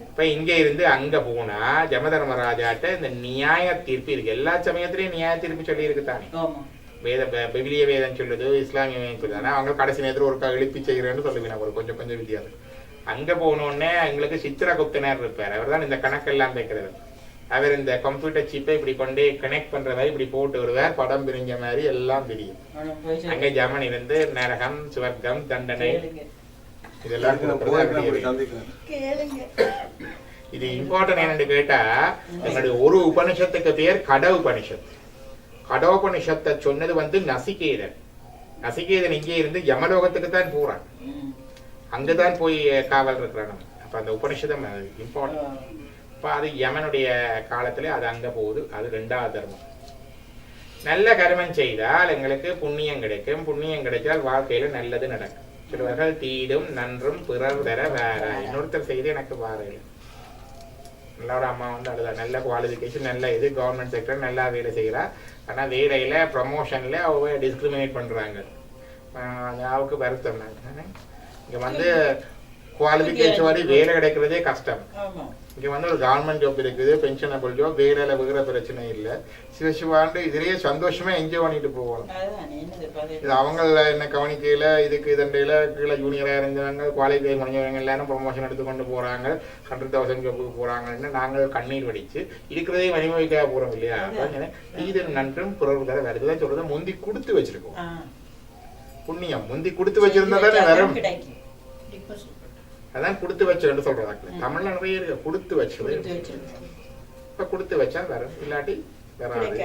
இப்ப இங்க இருந்து அங்க போனா ஜமதர்மராஜாட்ட இந்த நியாய தீர்ப்பு இருக்கு. எல்லா சமயத்திலயும் நியாய தீர்ப்பு சொல்லி இருக்குதானே. விவிலிய வேதம் சொல்லுது, இஸ்லாமிய வேதம் சொல்லுது. அவங்க கடைசி நேரத்தில் ஒரு எழுப்பி செய்கிறேன்னு சொல்லுவேன். ஒரு கொஞ்சம் கொஞ்சம் வித்தியாசம். அங்க போனோடனே எங்களுக்கு சித்திரகுப்தனர் இருப்பார். அவர் தான் இந்த கணக்கெல்லாம் வைக்கிறது. அவர் இந்த கம்ப்யூட்டர் சிப்பை இப்படி கொண்டே கனெக்ட் பண்ற மாதிரி இப்படி போட்டு வருவார். படம் பிரிஞ்ச மாதிரி எல்லாம் தெரியும். அங்க ஜமன் இருந்து நரகம், சுவர்க்கம், தண்டனை இதெல்லாம் இது இம்பார்ட்டன் என்னன்னு கேட்டா, எங்களுடைய ஒரு உபனிஷத்துக்கு பேர் கட உபனிஷத். கடோபனிஷத்தை சொன்னது வந்து நசிகேதன். நசிகேதன் இங்கே இருந்து யமலோகத்துக்கு தான் போறான். அங்கதான் போய் காவல் இருக்கிறான். அப்ப அந்த உபனிஷதம் இம்பார்ட்டன்ட். அப்ப அது யமனுடைய காலத்துல அது அங்க போகுது. அது ரெண்டாவது தர்மம். நல்ல கர்மம் செய்தால் எங்களுக்கு புண்ணியம் கிடைக்கும். புண்ணியம் கிடைச்சால் வாழ்க்கையில நல்லது நடக்கும். சிலவர்கள் தீடும் நன்றும் பிறர் தர வேற. இன்னொருத்தர் செய்து எனக்கு வாரையில நல்லோட அம்மா வந்து அழுதா. நல்ல குவாலிஃபிகேஷன், நல்ல இது, கவர்மெண்ட் செக்டர் நல்லா வேலை செய்கிறா. ஆனா வேலையில ப்ரமோஷன்ல அவங்க டிஸ்கிரிமினேட் பண்றாங்க. அவருக்கு வருத்தம். இங்க வந்து குவாலிஃபிகேஷன் வரை வேலை கிடைக்கிறதே கஷ்டம். இங்க வந்து ஒரு கவர்மெண்ட் ஜாப் இருக்குது, பென்ஷனபிள் ஜாப், வேலையில விகிற பிரச்சனை இல்லை. சிவசிவாண்டு இதுலயே சந்தோஷமா என்ஜாய் பண்ணிட்டு போவாங்க. இது அவங்க என்ன கவனிக்கையில இதுக்கு இதண்டையில கீழே ஜூனியரா இருந்தவங்க, குவாலிஃபை முடிஞ்சவங்க எல்லாரும் ப்ரொமோஷன் எடுத்துக்கொண்டு போறாங்க, 100,000 ஜாப்புக்கு போறாங்கன்னு நாங்கள் கண்ணீர் வடிச்சு இருக்கிறதையும் அனுபவிக்க போறோம் இல்லையா? இது நன்றும் பிறர் தர வருதுதான் சொல்றது. முந்தி கொடுத்து வச்சிருக்கோம். புண்ணியம் முந்தி கொடுத்து வச்சிருந்தா தானே வரும். அதான் கொடுத்து வச்சோன்னு சொல்றாங்க. தமிழ்ல நிறைய இருக்கு கொடுத்து வச்சது. இப்ப கொடுத்து வச்சா வரும், இல்லாட்டி வராது.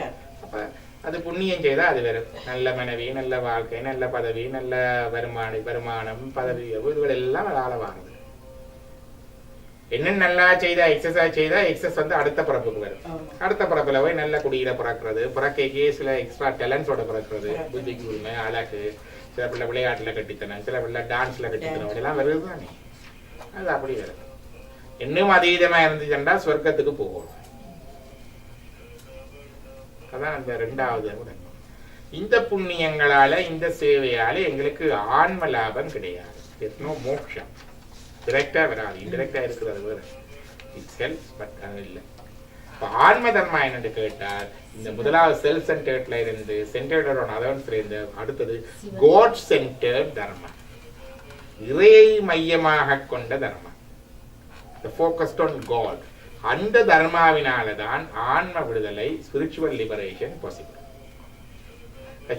அப்ப அது புண்ணியம் செய்தா அது வரும். நல்ல மனைவி, நல்ல வாழ்க்கை, நல்ல பதவி, நல்ல வருமானம், பதவி, இதுகள் எல்லாம் ஆளவானது. என்ன நல்லா செய்தா எக்ஸசைஸ் செய்தா எக்ஸஸ் வந்து அடுத்த பிறப்புக்கு வரும். அடுத்த பிறப்புல போய் நல்ல குடியில பிறக்கிறது, பிறக்கைக்கே சில எக்ஸ்ட்ரா டேலண்ட்ஸோட பிறக்கிறது, புத்திக்கு உரிமை, அழகு, சில பிள்ளை விளையாட்டுல கட்டித்தனம், சில பிள்ளை டான்ஸ்ல கட்டித்தனம், எல்லாம் வருது தானே. அது அப்படி வரும். இன்னும் அதீதமா இருந்துச்சுன்னா சொர்க்கத்துக்கு போகும். அதான் அந்த ரெண்டாவது. இந்த புண்ணியங்களால இந்த சேவையால எங்களுக்கு ஆன்ம லாபம் கிடையாது. மோட்சம் டிரெக்டா வராது, இன்டிரெக்டா இருக்கிறது வேற. இட் ஹெல்ப்ஸ், பட் அது இல்லை. இப்போ ஆன்ம தர்மா என்னன்னு கேட்டால் இந்த முதலாவது செல்ஃப் சென்டர்ட்ல இருந்து சென்டர்டோட அதர்ஸ்ல இருந்து அடுத்தது காட் சென்டர்ட் தர்மா, இறையை மையமாக கொண்ட தர்மா, focused on God. அந்த தர்மாவினாலதான் ஆன்ம விடுதலை, ஸ்பிரிச்சுவல் லிபரேஷன் பாசிபிள்.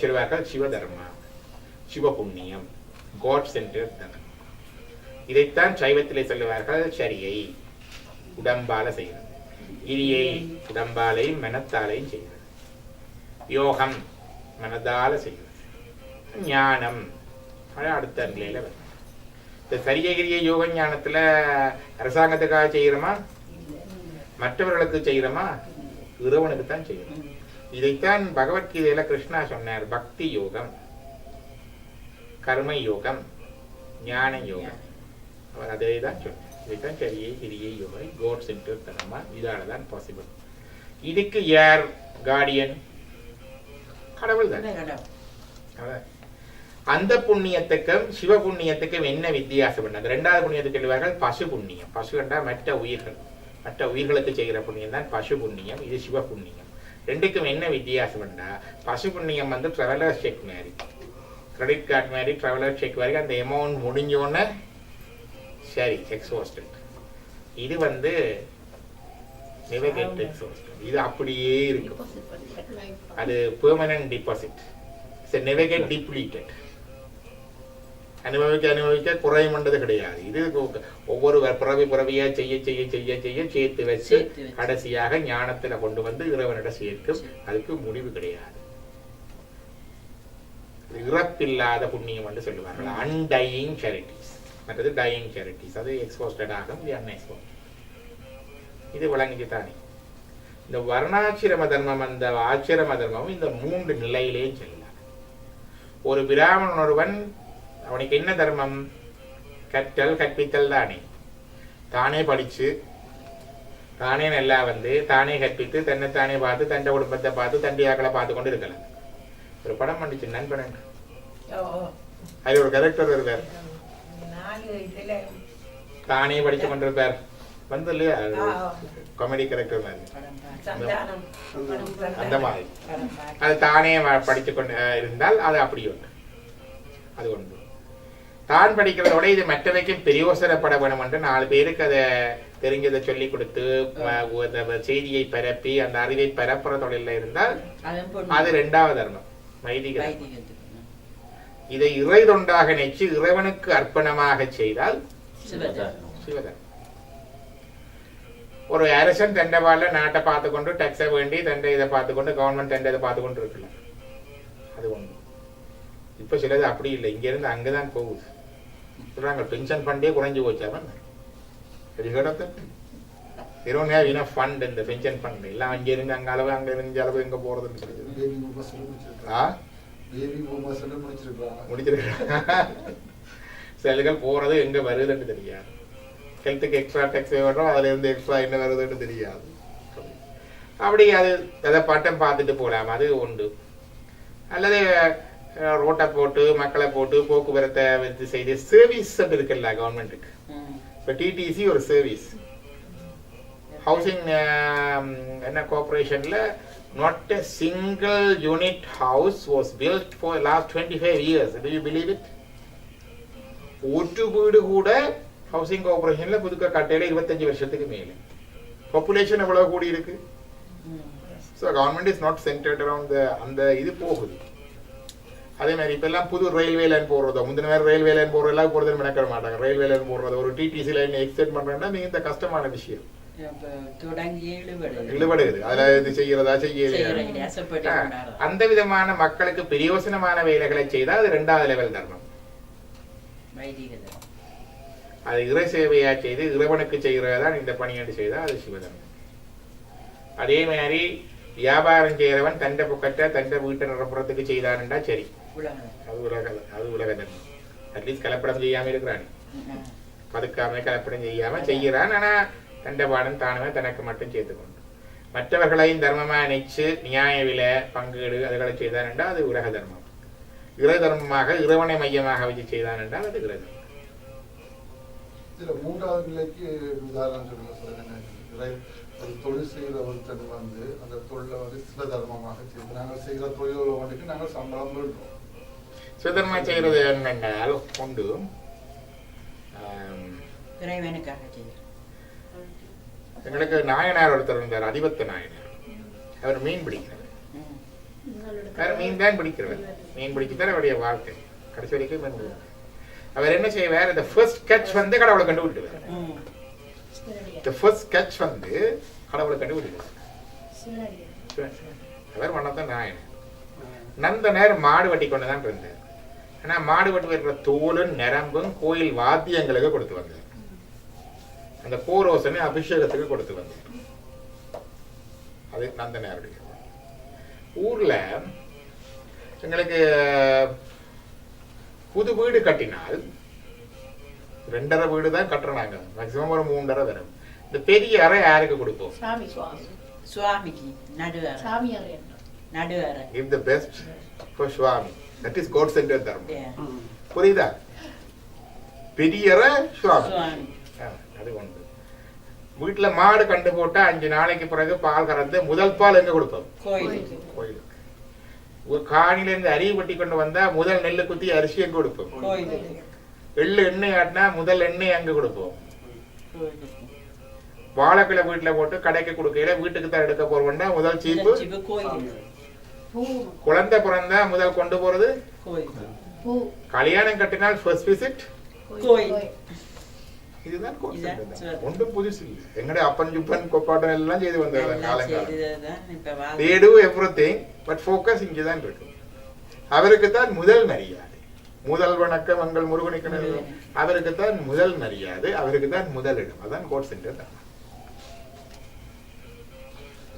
சொல்லுவார்கள் சிவ தர்மா, சிவ புண்ணியம், காட் சென்டர்ட் தர்மா. இதைத்தான் சைவத்திலே சொல்லுவார்கள் சரியை, உடம்பால செய்கிறது, கிரியை உடம்பாலை மனத்தாலையும் செய்கிறது, யோகம் மனதால செய்கிறது, ஞானம் அடுத்த நிலையில வரும். இந்த சரியகிரிய யோக ஞானத்துல அரசாங்கத்துக்காக செய்யறோமா, மற்றவர்களுக்கு செய்யறோமா? இறைவனுக்கு தான் செய்யணும். இதைத்தான் பகவத்கீதையில கிருஷ்ணா சொன்னார். பக்தி யோகம், கர்ம யோகம், ஞான யோகம். அவர் அதே தான் சொன்னார். இதுதான் சரியை கிரியை யோகை கோட் சென்டர் தர்மா. இதால தான் பாசிபிள். இதுக்கு யார் கார்டியன்? கடவுள் தான். அதான். அந்த புண்ணியத்துக்கும் சிவ புண்ணியத்துக்கும் என்ன வித்தியாசம்? அந்த ரெண்டாவது புண்ணியத்துக்கு சொல்லுவார்கள் பசு புண்ணியம். பசு என்றா மற்ற உயிர்கள், மற்ற உயிர்களுக்கு செய்கிற புண்ணியம் தான் பசு புண்ணியம். இது சிவ புண்ணியம். ரெண்டுக்கும் என்ன வித்தியாசம் என்றா, பசு புண்ணியம் வந்து ட்ராவலர் செக் மாதிரி, கிரெடிட் கார்டு மாதிரி ட்ராவலர் செக் மாதிரி அந்த அமௌண்ட் முடிஞ்சோன்னே சரி எக்ஸாஸ்டட். இது வந்து never get exhausted. இது அப்படியே இருக்கும். அது permanent deposit. never get depleted. அனுபவிக்க குறையும்ன்றது கிடையாது. இது ஒவ்வொரு பிறவியா செய்ய செய்ய செய்ய செய்ய சேர்த்து வச்சு கடைசியாக ஞானத்துல கொண்டு வந்து இறைவனிடம் சேர்க்கும். அதுக்கு முடிவு கிடையாது. இறப்பில்லாத புண்ணியம் என்று சொல்லுவார்கள். Undying charities. மற்றது டையிங் சேரிட்டிஸ். அது எக்ஸ்போஸ்டட் ஆகும். இது அன்எக்ஸ்போஸ்ட். இது விளங்கிச்சு தானே. இந்த வர்ணாசிரம தர்மம் அந்த ஆசிரம தர்மமும் இந்த 3 நிலையிலே செல்லலாம். ஒரு பிராமணன் ஒருவன் அவனுக்கு என்ன தர்மம்? கற்றல் கற்பித்தல் தானே. தானே படிச்சு தானே நல்லா வந்து தானே கற்பித்து தன்னைத்தானே பார்த்து தன் குடும்பத்தை பார்த்து தண்டியாக்களை பார்த்து கொண்டு இருக்கலாம். ஒரு படம் பண்ணிச்சு நண்பன். அது ஒரு கரெக்டர் இருப்பார். தானே படிச்சு கொண்டிருப்பார். வந்து இல்லையா காமெடி கரெக்டர் மாதிரி. அந்த மாதிரி அது தானே படிச்சு கொண்டு இருந்தால் அது அப்படி ஒன்று. அது ஒன்று. தான் படிக்கிறதோட இது மற்றவைக்கும் பிரயோசனப்பட வேணும் என்று 4 பேருக்கு அதை தெரிஞ்சதை சொல்லி கொடுத்து செய்தியை பரப்பி அந்த அறிவை பரப்புற தொழில இருந்தால் அது 2வது தர்மம், வைதிக. இதை இறை தொண்டாக நினைச்சு இறைவனுக்கு அர்ப்பணமாக செய்தால் சிவதர்மம். ஒரு அரசன் தண்டவாள நாட்டை பார்த்து கொண்டு டேக்ஸை வேண்டி தண்டை இதை பார்த்துக்கொண்டு கவர்மெண்ட் தண்டை இதை பார்த்து கொண்டு இருக்கல. அது ஒன்று. இப்ப சிலது அப்படி இல்லை. இங்க இருந்து அங்கதான் போகுது. சொல்றாங்க பென்ஷன் ஃபண்டே குறைஞ்சு போச்சாதான். ஃபண்ட் இந்த பென்ஷன் ஃபண்ட் எல்லாம் அங்க இருந்து அங்க அளவு அங்க இருந்து அளவு எங்க போறதுன்னு முடிச்சிருக்காங்க. சிலர்கள் போறது எங்க வருதுன்னு தெரியாது. ஹெல்த்துக்கு எக்ஸ்ட்ரா டேக்ஸ் வர்றோம், அதுல இருந்து எக்ஸ்ட்ரா என்ன வருதுன்னு தெரியாது. அப்படி அது அதை பட்டம் பார்த்துட்டு போகலாம். அது உண்டு. அல்லது ரோட்டை போட்டு மக்களை போட்டு போக்குவரத்தை வச்சு செய்து சர்வீஸ் இருக்குல்ல கவர்மெண்ட்டுக்கு. இப்போ டிடிசி ஒரு சர்வீஸ். ஹவுசிங் என்ன கார்பரேஷன்ல not a single unit house was built for the last 25 years. Do you believe it? ஒரு வீடு கூட ஹவுசிங் கார்பரேஷன்ல புதுக்க கட்டையில 25 வருஷத்துக்கு மேல. பாப்புலேஷன் எவ்வளவு கூடி இருக்கு. So government is not centered around the அந்த இது போகுது. அதே மாதிரி இப்ப எல்லாம் புது ரயில்வே லைன் போடுறதோ, முந்தின வேற ரயில்வே லைன் போடுறதெல்லாம் போடுறது மெனக்கிட மாட்டாங்க. ரயில்வே லைன் போடுறது ஒரு டிடிசி லைன் எக்ஸ்டெண்ட் பண்றேன்னா மிக கஷ்டமான விஷயம். இழுபடுது. அதுல இது செய்யறதா செய்ய அந்த விதமான மக்களுக்கு பிரயோசனமான வேலைகளை செய்தா அது 2வது லெவல் தர்மம். அது இறை சேவையா செய்து இறைவனுக்கு செய்யறதான் இந்த பணியாண்டு செய்தா அது சிவதர்மம். அதே மாதிரி வியாபாரம் செய்யறவன் தண்டை புக்கட்ட தண்டை வீட்டை நிரப்புறதுக்கு செய்தான்டா சரி, அது உலக தர்மம். அட்லீஸ்ட் கலப்படம் செய்யாம இருக்கிறான், பதுக்காம கலப்படம் செய்யாம செய்யறான். ஆனா தண்டபாடன் தானுமே தனக்கு மட்டும் சேர்த்துக்கொண்டு மற்றவர்களையும் தர்மமா நினைச்சு நியாய விலை பங்கீடு அதுகளை செய்தான்டா அது உலக தர்மம். இறை தர்மமாக இறைவனை மையமாக வச்சு செய்தான் என்றால் அது இறை தர்மம். இதுல 3வது நிலைக்கு உதாரணம் சொல்லுங்க. தொழில் செய்கிற ஒருத்தன் வந்து அந்த தொழிலை வந்து சிவ தர்மமாக செய்து நாங்கள் செய்கிற தொழிலோட வந்துட்டு நாங்கள் சம்பளம் பெறுறோம். சிவதர்மம் செய்யறது என்னென்றால் கொண்டு எங்களுக்கு நாயனார் ஒருத்தர் இருந்தார், அதிபத்த நாயனார். அவர் மீன் பிடிக்கிறார். மீன் தான் பிடிக்கிறவர். மீன் பிடிக்கத்தான் அவருடைய வாழ்க்கை கடைசி வரைக்கும். அவர் என்ன செய்வார், இந்த ஃபர்ஸ்ட் கேட்ச் வந்து கடவுளை கண்டுபிடிக்கிறார். இந்த ஃபர்ஸ்ட் கேட்ச் வந்து கடவுளை கண்டுபிடிக்கிறார். அவர் மன்னதான் நாயனார். நந்த நேரம் மாடு வெட்டி கொண்டுதான் இருந்தார். ஆனா மாடு வெட்டி இருக்கிற தோலும் நரம்பும் கோயில் வாத்தியங்களுக்கு கொடுத்து வந்தார். அந்த கோரோசனை அபிஷேகத்துக்கு கொடுத்து வந்தார். அது நந்த நேருடைய ஊர்ல எங்களுக்கு புது வீடு கட்டினால் 2.5 வீடு தான் கட்டுறாங்க, மேக்சிமம் ஒரு 3.5 வரும். இந்த பெரிய அறை யாருக்கு கொடுப்போம்? சாமி சுவாமி சுவாமிக்கு நடுவர சாமி அறியணும். நடுவர Give the best for Swami. That is God centered dharma. Yeah. புரியுதா? பெரிய அறை சுவாமி. சுவாமி அது ஒன்று. வீட்டுல மாடு கண்டு போட்டா 5 நாளைக்கு பிறகு பால் கறந்து முதல் பால் எங்க கொடுப்போம்? கோயிலுக்கு கோயிலுக்கு. ஒரு காணில இருந்து அரி வெட்டி கொண்டு வந்தா முதல் நெல்லு குத்தி அரிசி எங்க கொடுப்போம்? கோயிலுக்கு எள்ளு எண்ணெய் ஆட்டினா முதல் எண்ணெய் அங்க கொடுப்போம். கோயிலுக்கு வாழைக்கிழ வீட்டுல போட்டு கடைக்கு கொடுக்கையில வீட்டுக்கு தான் எடுக்க போறோம்னா முதல் சீப்பு. சிவ கோயிலுக்கு பூ குழந்தை பிறந்தா முதல் கொண்டு போறது கோயிலுக்கு பூ கல்யாணம் கட்டினால் ஃபர்ஸ்ட் விசிட். கோயில் இதுதான் இதான் concept. சரி. ஒன்றும் புதுசு இல்லை. எங்கடைய அப்பன் ஜுப்பன் கொப்பாட்டம் எல்லாம் செய்து வந்தது காலங்காலம். இதுதான் இப்ப வா They do everything, but focus இங்கதான் இருக்கு. அவருக்கு தான் முதல் மரியாதை. முதல் வணக்கம் எங்கள் முருகனுக்கு. அவருக்கு தான் முதல் மரியாதை, அவருக்கு தான் முதல் இடம். அதான் கோட் சென்டர் தான்.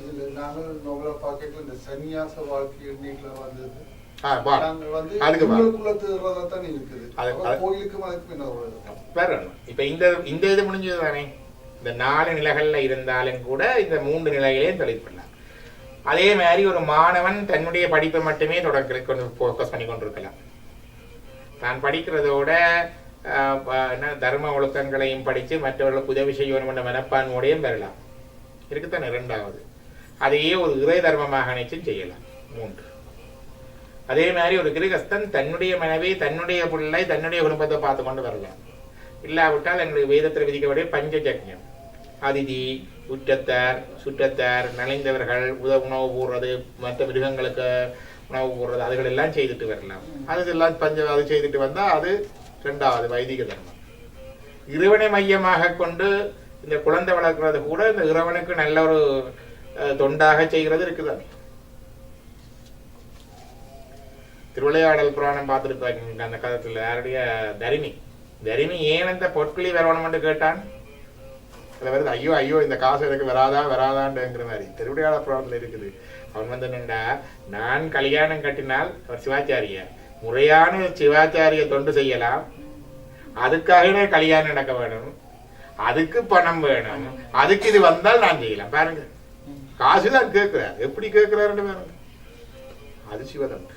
இதுல நாங்கள் நோபலா பாக்கெட்ல இந்த சன்னியாச வாழ்க்கை எண்ணிக்கையில வந்தது. நாங்க வந்து அதுக்கு வா. உள்ளுக்குள்ளதான் இருக்குது. அது- கோயிலுக்கும் அதுக்கும் என்ன உள்ளது? வரணும். இப்ப இந்த இது முடிஞ்சது தானே. இந்த 4 நிலைகள்ல இருந்தாலும் கூட இந்த 3 நிலைகளையும் தொழிற்படலாம். அதே மாதிரி ஒரு மாணவன் தன்னுடைய படிப்பை மட்டுமே தொடர்ந்து போக்கஸ் பண்ணி கொண்டிருக்கலாம். தான் படிக்கிறதோட தர்ம ஒழுக்கங்களையும் படிச்சு மற்றவர்களுக்கு உதவி செய்யணும் என்ற மனப்பான்மையோடையும் பெறலாம். இருக்குத்தானே 2வது. அதையே ஒரு இறை தர்மமாக நினைச்சும் செய்யலாம். 3. அதே மாதிரி ஒரு கிரகஸ்தன் தன்னுடைய மனைவி, தன்னுடைய பிள்ளை, தன்னுடைய குடும்பத்தை பார்த்து கொண்டு வரலாம். இல்லாவிட்டால் எங்களுக்கு வேதத்தில் விதிக்கக்கூடிய பஞ்சஜக்ஞம், அதிதி, உற்றத்தார், சுற்றத்தார், நலிந்தவர்கள் உணவு போடுறது, மற்ற மிருகங்களுக்கு உணவு போடுறது, அதுகள் எல்லாம் செய்துட்டு வரலாம். அதெல்லாம் அது செய்துட்டு வந்தா அது 2வது வைதிக தர்மம். இறைவனை மையமாக கொண்டு இந்த குழந்தை வளர்க்கிறது கூட இந்த இறைவனுக்கு நல்ல ஒரு தொண்டாக செய்கிறது இருக்குதானே. திருவிளையாடல் புராணம் பார்த்துருப்பாங்க. அந்த கதத்துல யாருடைய தரிமி ஏன் அந்த பொற்களி வரணும்னு கேட்டான். அதுல வருது, ஐயோ ஐயோ இந்த காசு எனக்கு வராதான்ங்கிற மாதிரி திருவிளையாடல் புராணத்துல இருக்குது. அவன் வந்து என்னண்டா, நான் கல்யாணம் கட்டினால் அவர் சிவாச்சாரிய முறையான சிவாச்சாரிய தொண்டு செய்யலாம், அதுக்காகவே கல்யாணம் நடக்க வேணும், அதுக்கு பணம் வேணும், அதுக்கு இது வந்தால் நான் செய்யலாம். பாருங்க, காசுதான் கேட்கிறார். எப்படி கேட்கிறாருன்னு பாருங்க. அது சிவதண்டு.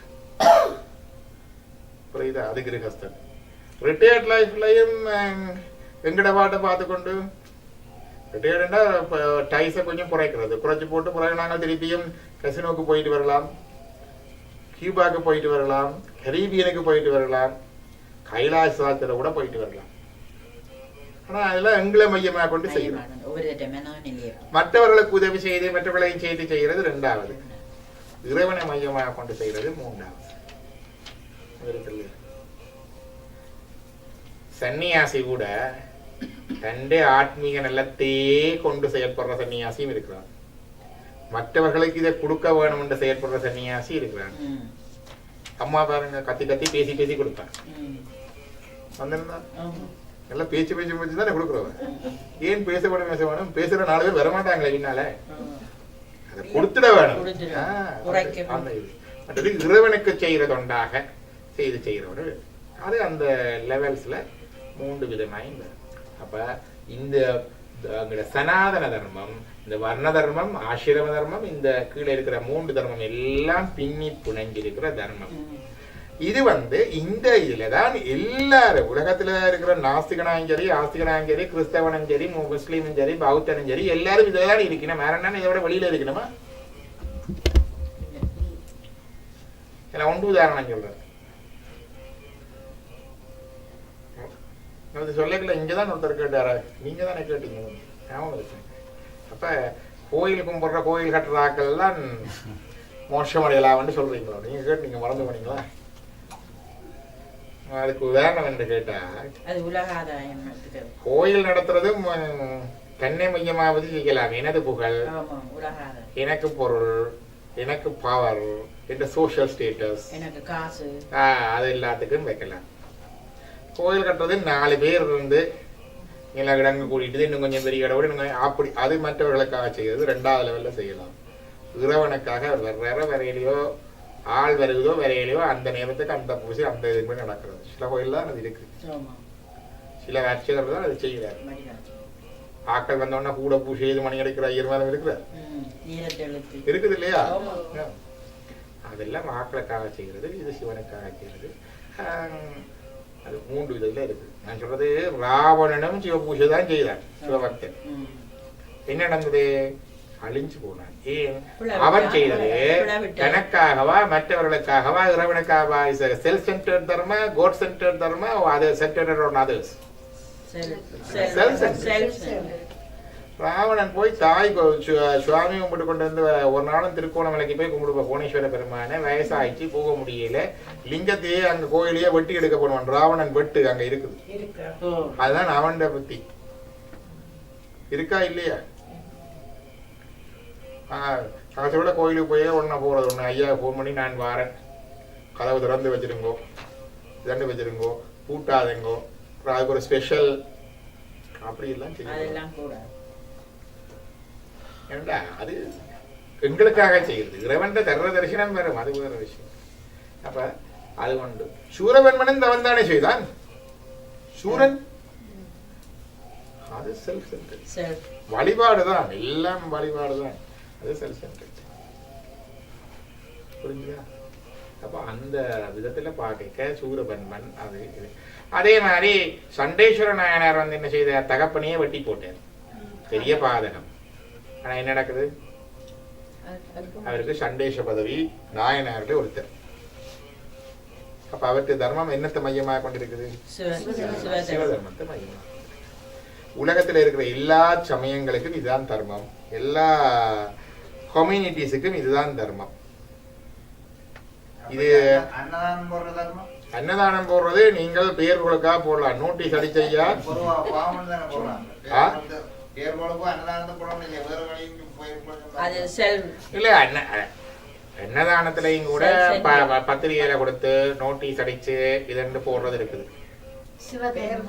புரியுதா? அது கிரகஸ்தன். ரிட்டையர்ட் லைஃப்லயும் வெங்கட பாட்டை பார்த்து கொண்டு ரிட்டையர்டுன்னா டைஸை கொஞ்சம் குறைச்சு போட்டு பிறகு நாங்கள் திருப்பியும் கசினோக்கு போயிட்டு வரலாம், கியூபாக்கு போயிட்டு வரலாம், கரீபியனுக்கு போயிட்டு வரலாம், கைலாசத்துல கூட போயிட்டு வரலாம். ஆனா அதெல்லாம் எங்களை மையமாக கொண்டு செய்யணும். மற்றவர்களுக்கு உதவி செய்து மற்றவர்களையும் செய்கிறது 2வது. இறைவனை மையமாக கொண்டு செய்கிறது 3வது. சன்னியாசி கூட தன்னுடைய ஆத்மீக நல்லத்தையே கொண்டு செயல்படுற சன்னியாசியும் இருக்கிறான். மற்றவர்களுக்கு இதை கொடுக்க வேணும் என்று செயல்படுற சன்னியாசி இருக்கிறான். அம்மா பாருங்க, கத்தி பேசி கொடுப்பான். வந்திருந்தா நல்லா பேச்சு தானே கொடுக்குறவன். ஏன் பேச வேணும்? பேசுற 4 பேர் வரமாட்டாங்களே பின்னால. அதை கொடுத்துட வேணும். மற்றது இறைவனுக்கு செய்கிற தொண்டாக செய்கிறவர்கள் அது அந்த லெவல்ஸ்ல 3 விதமாய். அப்ப இந்த சனாதன தர்மம், இந்த வர்ண தர்மம், ஆசிரம தர்மம், இந்த கீழே இருக்கிற 3 தர்மம் எல்லாம் பின்னி புனைஞ்சிருக்கிற தர்மம். இது இந்த இதுலதான் எல்லாரும் உலகத்துல இருக்கிற நாஸ்திகனாயும் சரி, ஆஸ்திகனாயும் சரி, கிறிஸ்தவனும் சரி, முஸ்லீமும் சரி, பௌத்தனும் சரி, எல்லாரும் இதுலதான் இருக்கணும். வேற என்ன இதோட வெளியில இருக்கணுமா? ஒன்று உதாரணம் சொல்றேன். சொல்லல, இங்கதான் ஒருத்தர் கேட்டாரா, நீங்க தானே கேட்டீங்க. அப்ப கோயில் கும்பிடுற, கோயில் கட்டுற ஆக்கள் எல்லாம் மோட்சம் அடையலாம்னு சொல்றீங்களா? நீங்க கேட்டீங்க, மறந்து போனீங்களா? அதுக்கு உதாரணம் என்று கேட்டா, கோயில் நடத்துறதும் தன்னை மையமாவது செய்யலாம். எனது புகழ், எனக்கு பொருள், எனக்கு பவர், இந்த சோஷியல் ஸ்டேட்டஸ், எனக்கு காசு, அது எல்லாத்துக்கும் வைக்கலாம். கோயில் கட்டுறது 4 பேர் இருந்து எல்லா இடங்க கூட்டிட்டு இன்னும் கொஞ்சம் பெரிய கடவுள் அப்படி அது மற்றவர்களுக்காக செய்கிறது 2வது லெவல்ல செய்யலாம். இறைவனுக்காக வரையிலையோ ஆள் வருகிறதோ வரையிலையோ அந்த நேரத்துக்கு அந்த பூசி அந்த இது நடக்கிறது. சில கோயில்லாம் அது இருக்கு. சில அர்ச்சகர்கள் தான் அதை செய்கிறார். ஆக்கள் வந்தோடனே கூட பூ செய்து மணி அடிக்கிற ஐயர்மாரம் இருக்கிறார் இருக்குது இல்லையா? அதெல்லாம் ஆக்களுக்காக செய்கிறது, இது சிவனுக்காக செய்கிறது. அது 3 விதத்துல இருக்கு. நான் சொல்றது ராவணனும் சிவபூஜை தான் செய்தான். சிவபக்தன் என்ன நடந்தது? அழிஞ்சு போனான். ஏன்? அவன் செய்தது தனக்காகவா மற்றவர்களுக்காகவா இறைவனுக்காகவா? செல்ஃப் சென்டர்ட் தர்ம, கோட் சென்டர்ட் தர்ம, other centred on others. Ravanan போய் தாய் சுவாமி கும்பிட்டு கொண்டு வந்து ஒரு நாளும் திருக்கோணமலைக்கு போய் கும்பிடுவ கோணேஸ்வர பெருமானை வயசாயிடுச்சு போக முடியல. லிங்கத்தையே அங்க கோயிலையே வெட்டி எடுக்க போடுவான். ராவணன் வெட்டு அங்க இருக்குது. அதுதான் அவன் புத்தி இருக்கா இல்லையா? அதோட கோயிலுக்கு போய் ஒன்னா போறது ஒண்ணு. ஐயா போன் பண்ணி நான் வாரேன், கதவு திறந்து வச்சிருங்கோ, திறந்து வச்சிருங்கோ, பூட்டாதெங்கோ, அதுக்கு ஒரு ஸ்பெஷல் அப்படி எல்லாம் செய்யலாம். ஏண்டா அது எங்களுக்காக செய்யுது. இறைவன் தர்ற தரிசனம் வரும், அது வேற விஷயம். அப்ப அது கொண்டு சூரவன்மனன் அவன் தானே செய்தான். சூரன் அது செல்ஃப் சென்டர்ட் வழிபாடுதான், எல்லாம் வழிபாடுதான். அது செல்ஃப் சென்டர்ட். புரிஞ்சுதா? அப்ப அந்த விதத்துல பார்க்க சூரபன்மன் அது. அதே மாதிரி சண்டேஸ்வர நாயனார் வந்து என்ன செய்தார்? தகப்பனையே வெட்டி போட்டார். பெரிய பாதகம். ஆனா என்ன நடக்குது? அவருக்கு சண்டேஷ பதவி, நாயனார்களே ஒருத்தர். அப்ப அவருக்கு தர்மம் என்னத்தை மையமாக கொண்டிருக்குது? சிவதர்மத்தை மையமாக. உலகத்துல இருக்கிற எல்லா சமயங்களுக்கும் இதுதான் தர்மம், எல்லா கம்யூனிட்டிஸுக்கும் இதுதான் தர்மம். இது அன்னதானம் போடுறது நீங்கள் பெயர் கொடுக்கா போடலாம். நோட்டீஸ் அடிச்சையா இல்ல அன்னதானத்திலையும் கூட பத்திரிகையில கொடுத்து நோட்டீஸ் அடிச்சு இதென்று போடுறது இருக்குது.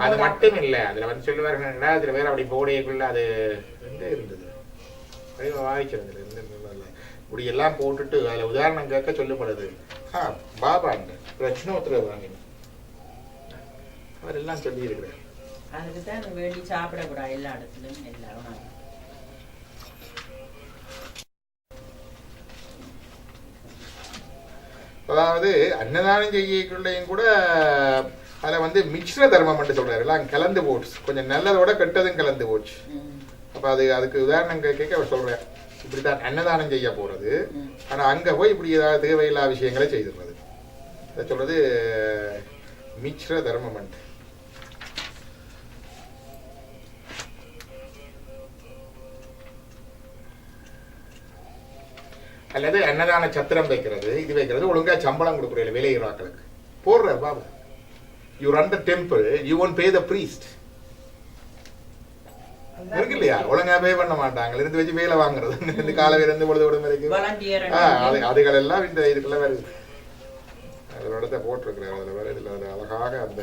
அது மட்டும் இல்ல, அதுல வந்து சொல்லுவார்கள் அதுல வேற அப்படி போடையக்குள்ள அது எங்க இருந்தது வாய்ச்சிருந்தது இப்படி எல்லாம் போட்டுட்டு அதுல உதாரணம் கேட்க சொல்லப்படுது. பாபா ரத்னோத்திர வாங்கின அவர் எல்லாம் சொல்லி இருக்கிறார். அதுக்குதான் வேண்டி சாப்பிடக்கூடாது எல்லா இடத்துலயும் எல்லாரும். அதாவது அன்னதானம் செய்யக்குள்ளையும் கூட அதுல வந்து மிக்ஸ்ர தர்மம் என்று சொல்றாரு. எல்லாம் கலந்து போச்சு, கொஞ்சம் நல்லதோட கெட்டதும் கலந்து போச்சு. அப்ப அதுக்கு உதாரணம் கேட்க அவர் சொல்றார், இப்படித்தான் அன்னதானம் செய்ய போறது, ஆனா அங்க போய் இப்படி ஏதாவது தேவையில்லாத விஷயங்களை செய்துடுறது. அதை சொல்றது மிக்ஸ்ர தர்மம். அல்லது அன்னதான சத்திரம் வைக்கிறது, இது வைக்கிறது, ஒழுங்கா சம்பளம் கொடுக்குறீங்க வேலையிறாக்களுக்கு போடுற Baba. You run the temple, you won't pay the priest. இருக்கு இல்லையா? ஒழுங்கா பே பண்ண மாட்டாங்க, இருந்து வச்சு வேலை வாங்குறது, இந்த காலவே இருந்து பொழுது விடும் வரைக்கும் அதுகள் எல்லாம் இந்த இதுக்குள்ள வருது. அதோட இடத்த போட்டிருக்கிறார். அதுல வர இதுல அது அழகாக அந்த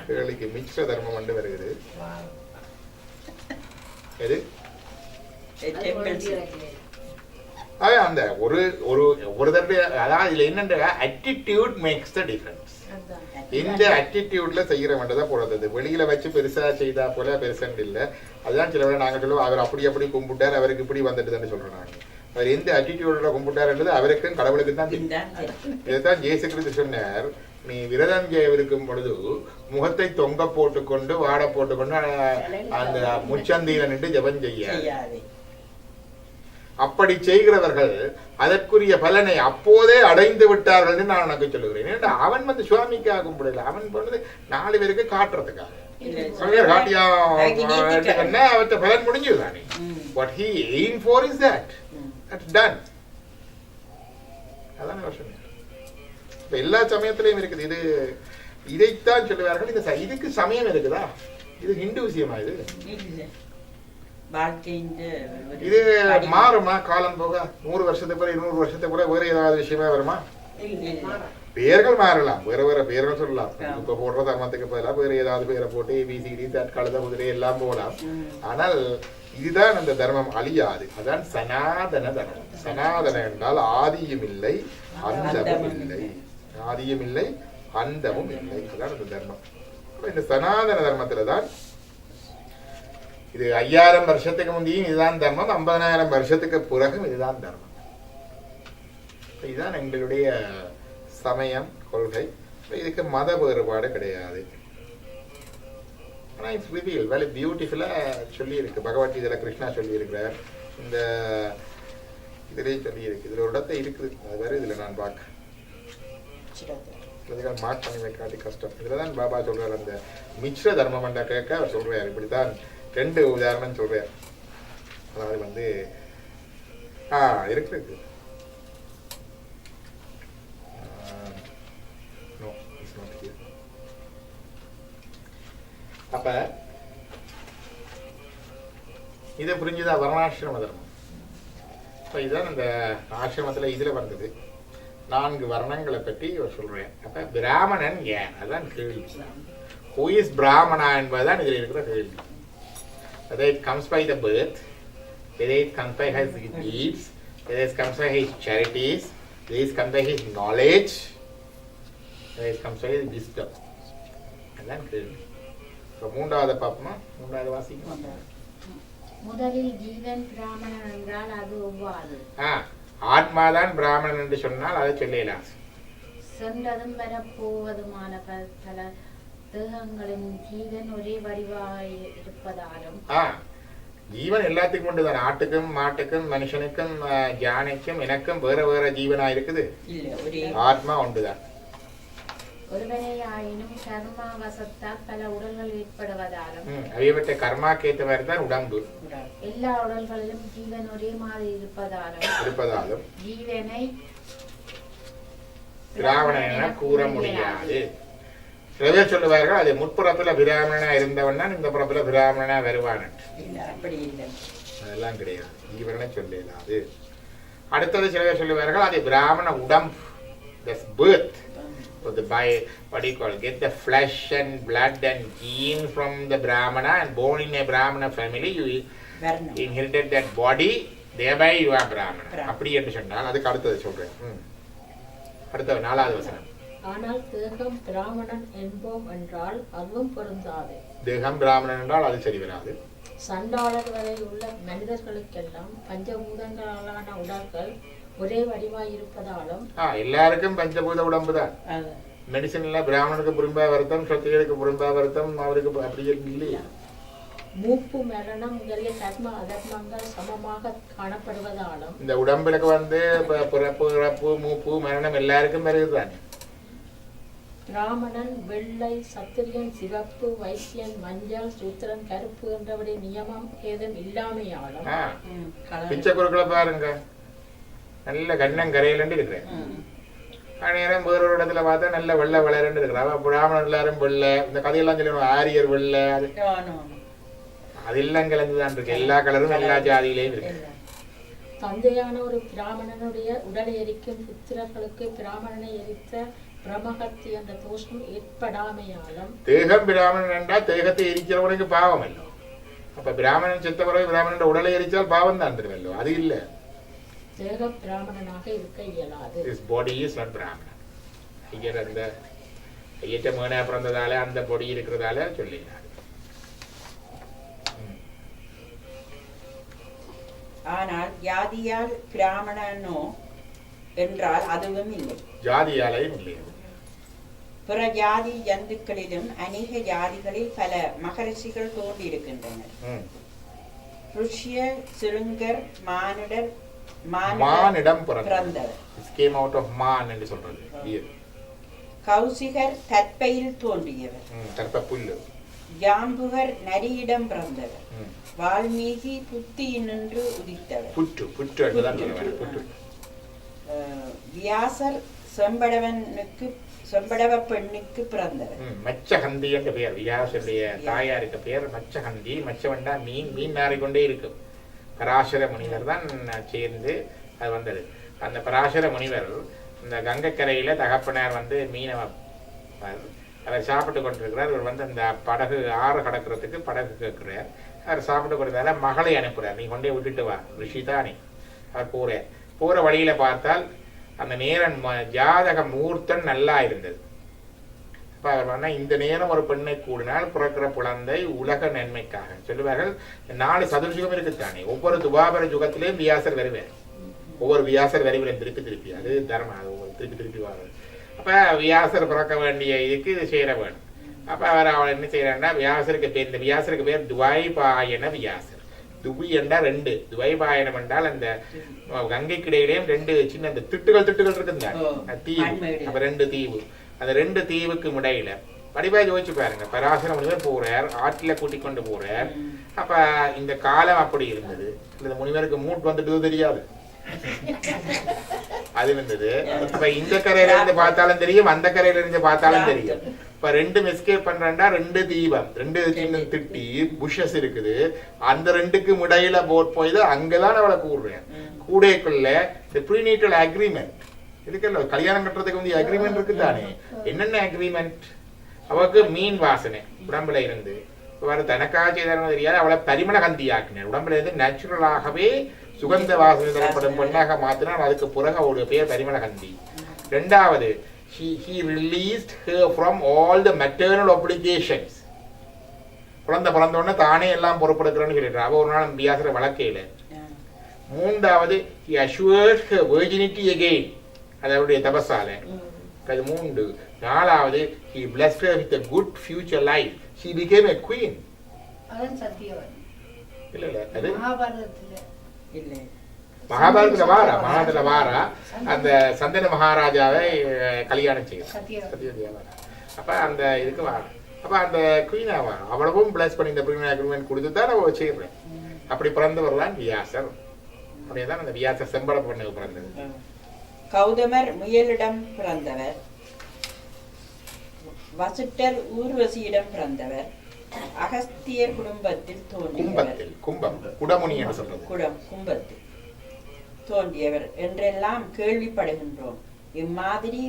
கேள்விக்கு மிக்ஸ்ர தர்மம் வந்து வருகிறது. எது அந்த ஒரு தடவை அதாவது இதுல என்னன்ற attitude makes the difference. இந்த attitudeல செய்யற வேண்டியதான் போறது. வெளியில வச்சு பெருசா செய்தா போல பெருசன் இல்ல. அதுதான் சில நாங்க சொல்லுவோம், அவர் அப்படி கும்பிட்டார், அவருக்கு இப்படி வந்துட்டுதுன்னு சொல்றோம். நாங்க அவர் எந்த attitudeல கும்பிட்டாருன்றது அவருக்கும் கடவுளுக்கு தான் தெரியும். இதுதான் இயேசு கிறிஸ்து சொன்னார், நீ விரதம் இருக்கும் பொழுது முகத்தை தொங்க போட்டுக்கொண்டு வாட போட்டுக்கொண்டு அந்த முச்சந்தியில நின்று ஜெபம் செய்யாது. அப்படி செய்கிறவர்கள் அதற்குரிய பலனை அப்போதே அடைந்து விட்டார்கள் நான் உனக்கு சொல்லுகிறேன். ஏன்னா அவன் வந்து சுவாமிக்காக கும்பிடல, அவன் பண்ணது 4 பேருக்கு காட்டுறதுக்காக. காட்டியா அவற்றை பலன் முடிஞ்சுதானே. What he aimed for is that. That's done. அதான் வருஷம். இப்ப எல்லா சமயத்திலையும் இருக்குது. இது இதைத்தான் சொல்லுவார்கள். இதுக்கு சமயம் இருக்குதா? இது ஹிந்து விஷயமா? இது மாறுமா காலம் போக? 100 வருஷத்துக்கு பிறகு 200 வருஷத்துக்கு பிறகு வேற ஏதாவது விஷயமா வருமா? பெயர்கள் மாறலாம், வேற வேற பெயர்கள் சொல்லலாம். இப்ப போடுற தர்மத்துக்கு பதிலாக வேற ஏதாவது பெயரை போட்டு ABCD கழுத குதிரை எல்லாம் போகலாம். ஆனால் இதுதான் அந்த தர்மம் அழியாது. அதான் சனாதன தர்மம். சனாதன என்றால் ஆதியும் இல்லை அந்தமும் இல்லை, ஆதியும் இல்லை அந்தமும் இல்லை. அதான் அந்த தர்மம். இந்த சனாதன தர்மத்துல தான் இது 5000 வருஷத்துக்கு முந்தையும் இதுதான் தர்மம், 50,000 வருஷத்துக்கு பிறகும் இதுதான் தர்மம். இதுதான் எங்களுடைய சமயம் கொள்கை. இதுக்கு மத வேறுபாடு கிடையாது. ஆனால் இட்ஸ் ரிவீல் வெரி பியூட்டிஃபுல்லாக சொல்லியிருக்கு. பகவத்கீதையில கிருஷ்ணா சொல்லியிருக்கிறார், இந்த இதிலே சொல்லியிருக்கு. இதில் ஒரு இடத்தை இருக்குது, அது வேறு இதில் நான் பார்க்க இதுக்காக மார்க் பண்ணி வைக்காட்டி கஷ்டம். இதில் தான் பாபா சொல்கிறார், அந்த மிச்ர தர்மம் என்ற கேட்க அவர் சொல்கிறார். இப்படித்தான் 2 உதாரணம் சொல்கிறார். அதாவது வந்து இருக்கு அப்ப இதை புரிஞ்சுதா வர்ணாசிரம தர்மம். அப்ப இதுதான் இந்த ஆசிரமத்துல இதுல வந்தது. 4 வர்ணங்களை பற்றி இவர் சொல்றேன். அப்ப பிராமணன் ஏன், அதுதான் கேள்வி. ஹூ இஸ் பிராமணா என்பதுதான் இதில் இருக்கிற கேள்வி. whether it comes by the birth, whether it comes by his deeds, whether it comes by his charities, whether it comes by his knowledge, whether it comes by his wisdom. அதுதான் கேள்வி. இப்போ 3வது பார்ப்போமா? 3வது வாசிக்கும். முதலில் ஜீவன் பிராமணன் என்றால் அது ஒவ்வாது. ஆத்மாதான் பிராமணன் என்று சொன்னால் அதை சொல்லலாம். சென்றதும் வரப்போவதுமான பல தேகங்களின் ஜீவன் ஒரே வடிவாய் இருப்பதாலும் ஜீவன் எல்லாத்துக்கும் உண்டுதான். ஆட்டுக்கும் மாட்டுக்கும் மனுஷனுக்கும் யானைக்கும் எனக்கும் வேற வேற ஜீவனா இருக்குது. ஆத்மா உண்டுதான். ஒருவனை ஆயினும் கர்மா வசத்தால் பல உடல்கள் ஏற்படுவதாலும் அவையவற்றை கர்மாக்கு ஏற்ற மாதிரி தான் உடம்பு. எல்லா உடல்களிலும் ஜீவன் ஒரே மாதிரி இருப்பதாலும் ஜீவனை பிராமணன் என கூற முடியாது. சில பேர் சொல்லுவார்கள், அது முற்புறத்துல பிராமணனா இருந்தவன் தான் இந்த புறத்துல பிராமணனா வருவான். அதெல்லாம் கிடையாது, ஜீவனை சொல்லலாது. அடுத்தது சில பேர் சொல்லுவார்கள், அது பிராமண உடம்பு, birth. So what do you call it? Get the flesh and blood and gene from the Brahmana and born in a Brahmana family, you inherited that body, thereby you are Brahmana. அப்படி என்று சொன்னால் அதுக்கு அடுத்தது சொல்றேன். அடுத்தது 4வது வசனம். ஆனால் தேகம் பிராமணன் என்போம் என்றால் அதுவும் பொருந்தாது. தேகம் பிராமணன் என்றால் அது சரி வராது. சண்டாளர் வரை உள்ள மனிதர்களுக்கெல்லாம் பஞ்சபூதங்களாலான உடல்கள் ஒரே வடிவாய் இருப்பதாலும் எல்லாருக்கும் பஞ்சபூத உடம்பு தான். மெடிசன்ல பிராமணனுக்கு புரிம்பா வருத்தம், சத்திரியருக்கு புரிம்பா வருத்தம், அவருக்கு அப்படி இல்லையா? மூப்பு மரணம் முதலிய கர்ம அதர்மங்கள் சமமாக காணப்படுவதாலும் இந்த உடம்புக்கு வந்து பிறப்பு இறப்பு மூப்பு மரணம் எல்லாருக்கும் வருதுதான். பிராமணன் வெள்ளை, சத்திரியன் சிவப்பு, வைசியன் மஞ்சள், சூத்திரன் கருப்பு என்றபடி நியமம் ஏதும் இல்லாமையாலும் பிச்சை குறுக்களை பாருங்க, நல்ல கண்ணம் கரையிலண்டு இருக்கிறேன். நேரம் வேற ஒரு இடத்துல பார்த்தா நல்ல வெள்ளை விளையாண்டு இருக்கிறாங்க. பிராமணன் எல்லாரும் வெள்ளை, இந்த கதையெல்லாம் சொல்லணும், ஆரியர் வெள்ளை, அது எல்லாம் கலந்துதான் இருக்கு. எல்லா கலரும் எல்லா ஜாதியிலையும் இருக்கு. தந்தையான ஒரு பிராமணனுடைய உடலை எரிக்கும் புத்திரர்களுக்கு பிராமணனை எரித்த பிரமகத்தி என்ற தோஷம் ஏற்படாமையாலும் தேகம் பிராமணன் என்றால் தேகத்தை எரிக்கிறவனுக்கு பாவம் அல்லோ. அப்ப பிராமணன் செத்த பிறகு பிராமணன் உடலை எரிச்சால் பாவம் தான் திருவல்லோ. அது இல்ல, தேக பிராமணனாக இருக்க இயலாது. This body is not Brahman. Iyer அந்த ஐயற்ற மேனா பிறந்ததால அந்த பொடி இருக்கிறதால சொல்லினார். ஆனால் ஜாதியால் பிராமணனோ என்றால் அதுவும் இல்லை. ஜாதியாலையும் இல்லை. பிற ஜாதி ஜந்துக்களிலும் அநேக ஜாதிகளில் பல மகரிஷிகள் தோன்றியிருக்கின்றனர். ருஷ்ய சிருங்கர் மானிடம் பிறந்தவர். என்று சொல்றது. கௌசிகர் தற்பையில் தோன்றியவர். தற்ப புல்லு. ஜாம்புகர் நரியிடம் பிறந்தவர். வால்மீகி புத்தியினின்று உதித்தவர். புற்று புற்று என்றுதான் புற்று. வியாசர் செம்படவ பெண்ணுக்கு பிறந்தவர். மச்சகந்தி என்ற பெயர் வியாசருடைய தாயாருக்கு பெயர் மச்சகந்தி. மச்சவண்டா மீன், மீன் நாறிக்கொண்டே இருக்கும். பராசர முனிவர் தான் சேர்ந்து அது வந்தது. அந்த பராசர முனிவர் இந்த கங்கைக்கரையில தகப்பனார் வந்து மீனவ அவர் சாப்பிட்டு கொண்டிருக்கிறார். இவர் வந்து அந்த படகு ஆறு கடக்கிறதுக்கு படகு கேட்கிறார். அவர் சாப்பிட்டு கொண்டிருந்தால மகளை அனுப்புறார், நீ கொண்டே விட்டுட்டு வா ரிஷிதானி. அவர் போற வழியில பார்த்தால் அந்த நேரன் ஜாதக முகூர்த்தம் நல்லா இருந்தது. அப்ப அவர் சொன்னா, இந்த நேரம் ஒரு பெண்ணை கூடினால் பிறக்கிற குழந்தை உலக நன்மைக்காக சொல்லுவார்கள். 4 சதுர்யுகம் இருக்குத்தானே, ஒவ்வொரு துபாபர யுகத்திலேயும் வியாசர் வருவார். ஒவ்வொரு வியாசர் வருவேன் திருப்பி அது தர்மம், அது ஒவ்வொரு திருப்பி வாங்க. அப்ப வியாசர் பிறக்க வேண்டிய இதுக்கு இது சேர வேணும். அப்ப அவர் என்ன செய்யறாருன்னா, வியாசருக்கு பேர், இந்த வியாசருக்கு பேர் துவைபாயன வியாசர். துபி என்றால் 2, துவைபாயனம் என்றால் அந்த கங்கைக்கு இடையிலேயும் 2 சின்ன அந்த திட்டுகள் இருக்குங்க தீவு. அப்ப 2 தீவு, அந்த 2 தீவுக்கு இடையில வடிவா யோசிச்சு பாருங்க. பராசர முனிவர் போறார், ஆற்றில கூட்டிக் கொண்டு போறார். அப்ப இந்த காலம் அப்படி இருந்தது. இந்த முனிவருக்கு மூட் வந்துட்டு தெரியாது, அது இருந்தது. இப்ப இந்த கரையில இருந்து பார்த்தாலும் தெரியும், அந்த கரையில இருந்து பார்த்தாலும் தெரியும். இப்ப 2 எஸ்கேப் பண்றா, 2 தீபம், 2 சின்ன திட்டி புஷஸ் இருக்குது. அந்த 2க்கும் இடையில போட் போய் அங்கதான் அவளை கூடுறேன். கூடைக்குள்ள ப்ரீநீட்டல் அக்ரிமெண்ட் இருக்குல்ல, கல்யாணம் கட்டுறதுக்கு வந்து அக்ரிமெண்ட் இருக்குதானே. என்னென்ன அக்ரிமெண்ட்? அவளுக்கு மீன் வாசனை உடம்புல இருந்து தனக்காக செய்தாலும் தெரியாது, அவளை பரிமள கந்தி ஆக்கினார். உடம்புல இருந்து நேச்சுரலாகவே சுகந்த வாசனை தரப்படும் பெண்ணாக மாத்தினால் அதுக்கு பிறகு அவருடைய பேர் பரிமளகந்தி. 2வது, he released her from all the maternal obligations. குழந்தை பிறந்தோடனே தானே எல்லாம் பொறுப்படுக்கிறேன்னு சொல்லிடுறா. அவ ஒரு நாள் வியாசரை வளர்க்கையில. 3வது, he assured her virginity again, அது அவருடைய தபசால. அது 3. 4வது, he blessed her with a good future life. She became a queen. அதான் சத்தியவன். இல்ல அது மகாபாரதத்துல இல்லை. மகாபாரதத்துல வாரா அந்த சந்தன மகாராஜாவை கல்யாணம் செய்யும் சத்யதேவா. அப்ப அந்த இதுக்கு வாரா. அப்ப அந்த குயினா வாரா, அவ்வளவும் பிளஸ் பண்ணி இந்த அக்ரிமெண்ட் கொடுத்து தான் அவ செய்யறேன். அப்படி பிறந்தவர் தான் வியாசர். அப்படியேதான் அந்த வியாசர் செம்பட பொண்ணு பிறந்தது. கௌதமர் முயலிடம் பிறந்தவர், வசிட்டர் ஊர்வசியிடம் பிறந்தவர், அகஸ்தியர் குடும்பத்தில் தோன்றியவர், கும்பம் குடமுனி என்று சொல்றது, கும்பத்தில் தோன்றியவர் என்றெல்லாம் கேள்விப்படுகின்றோம். இம்மாதிரி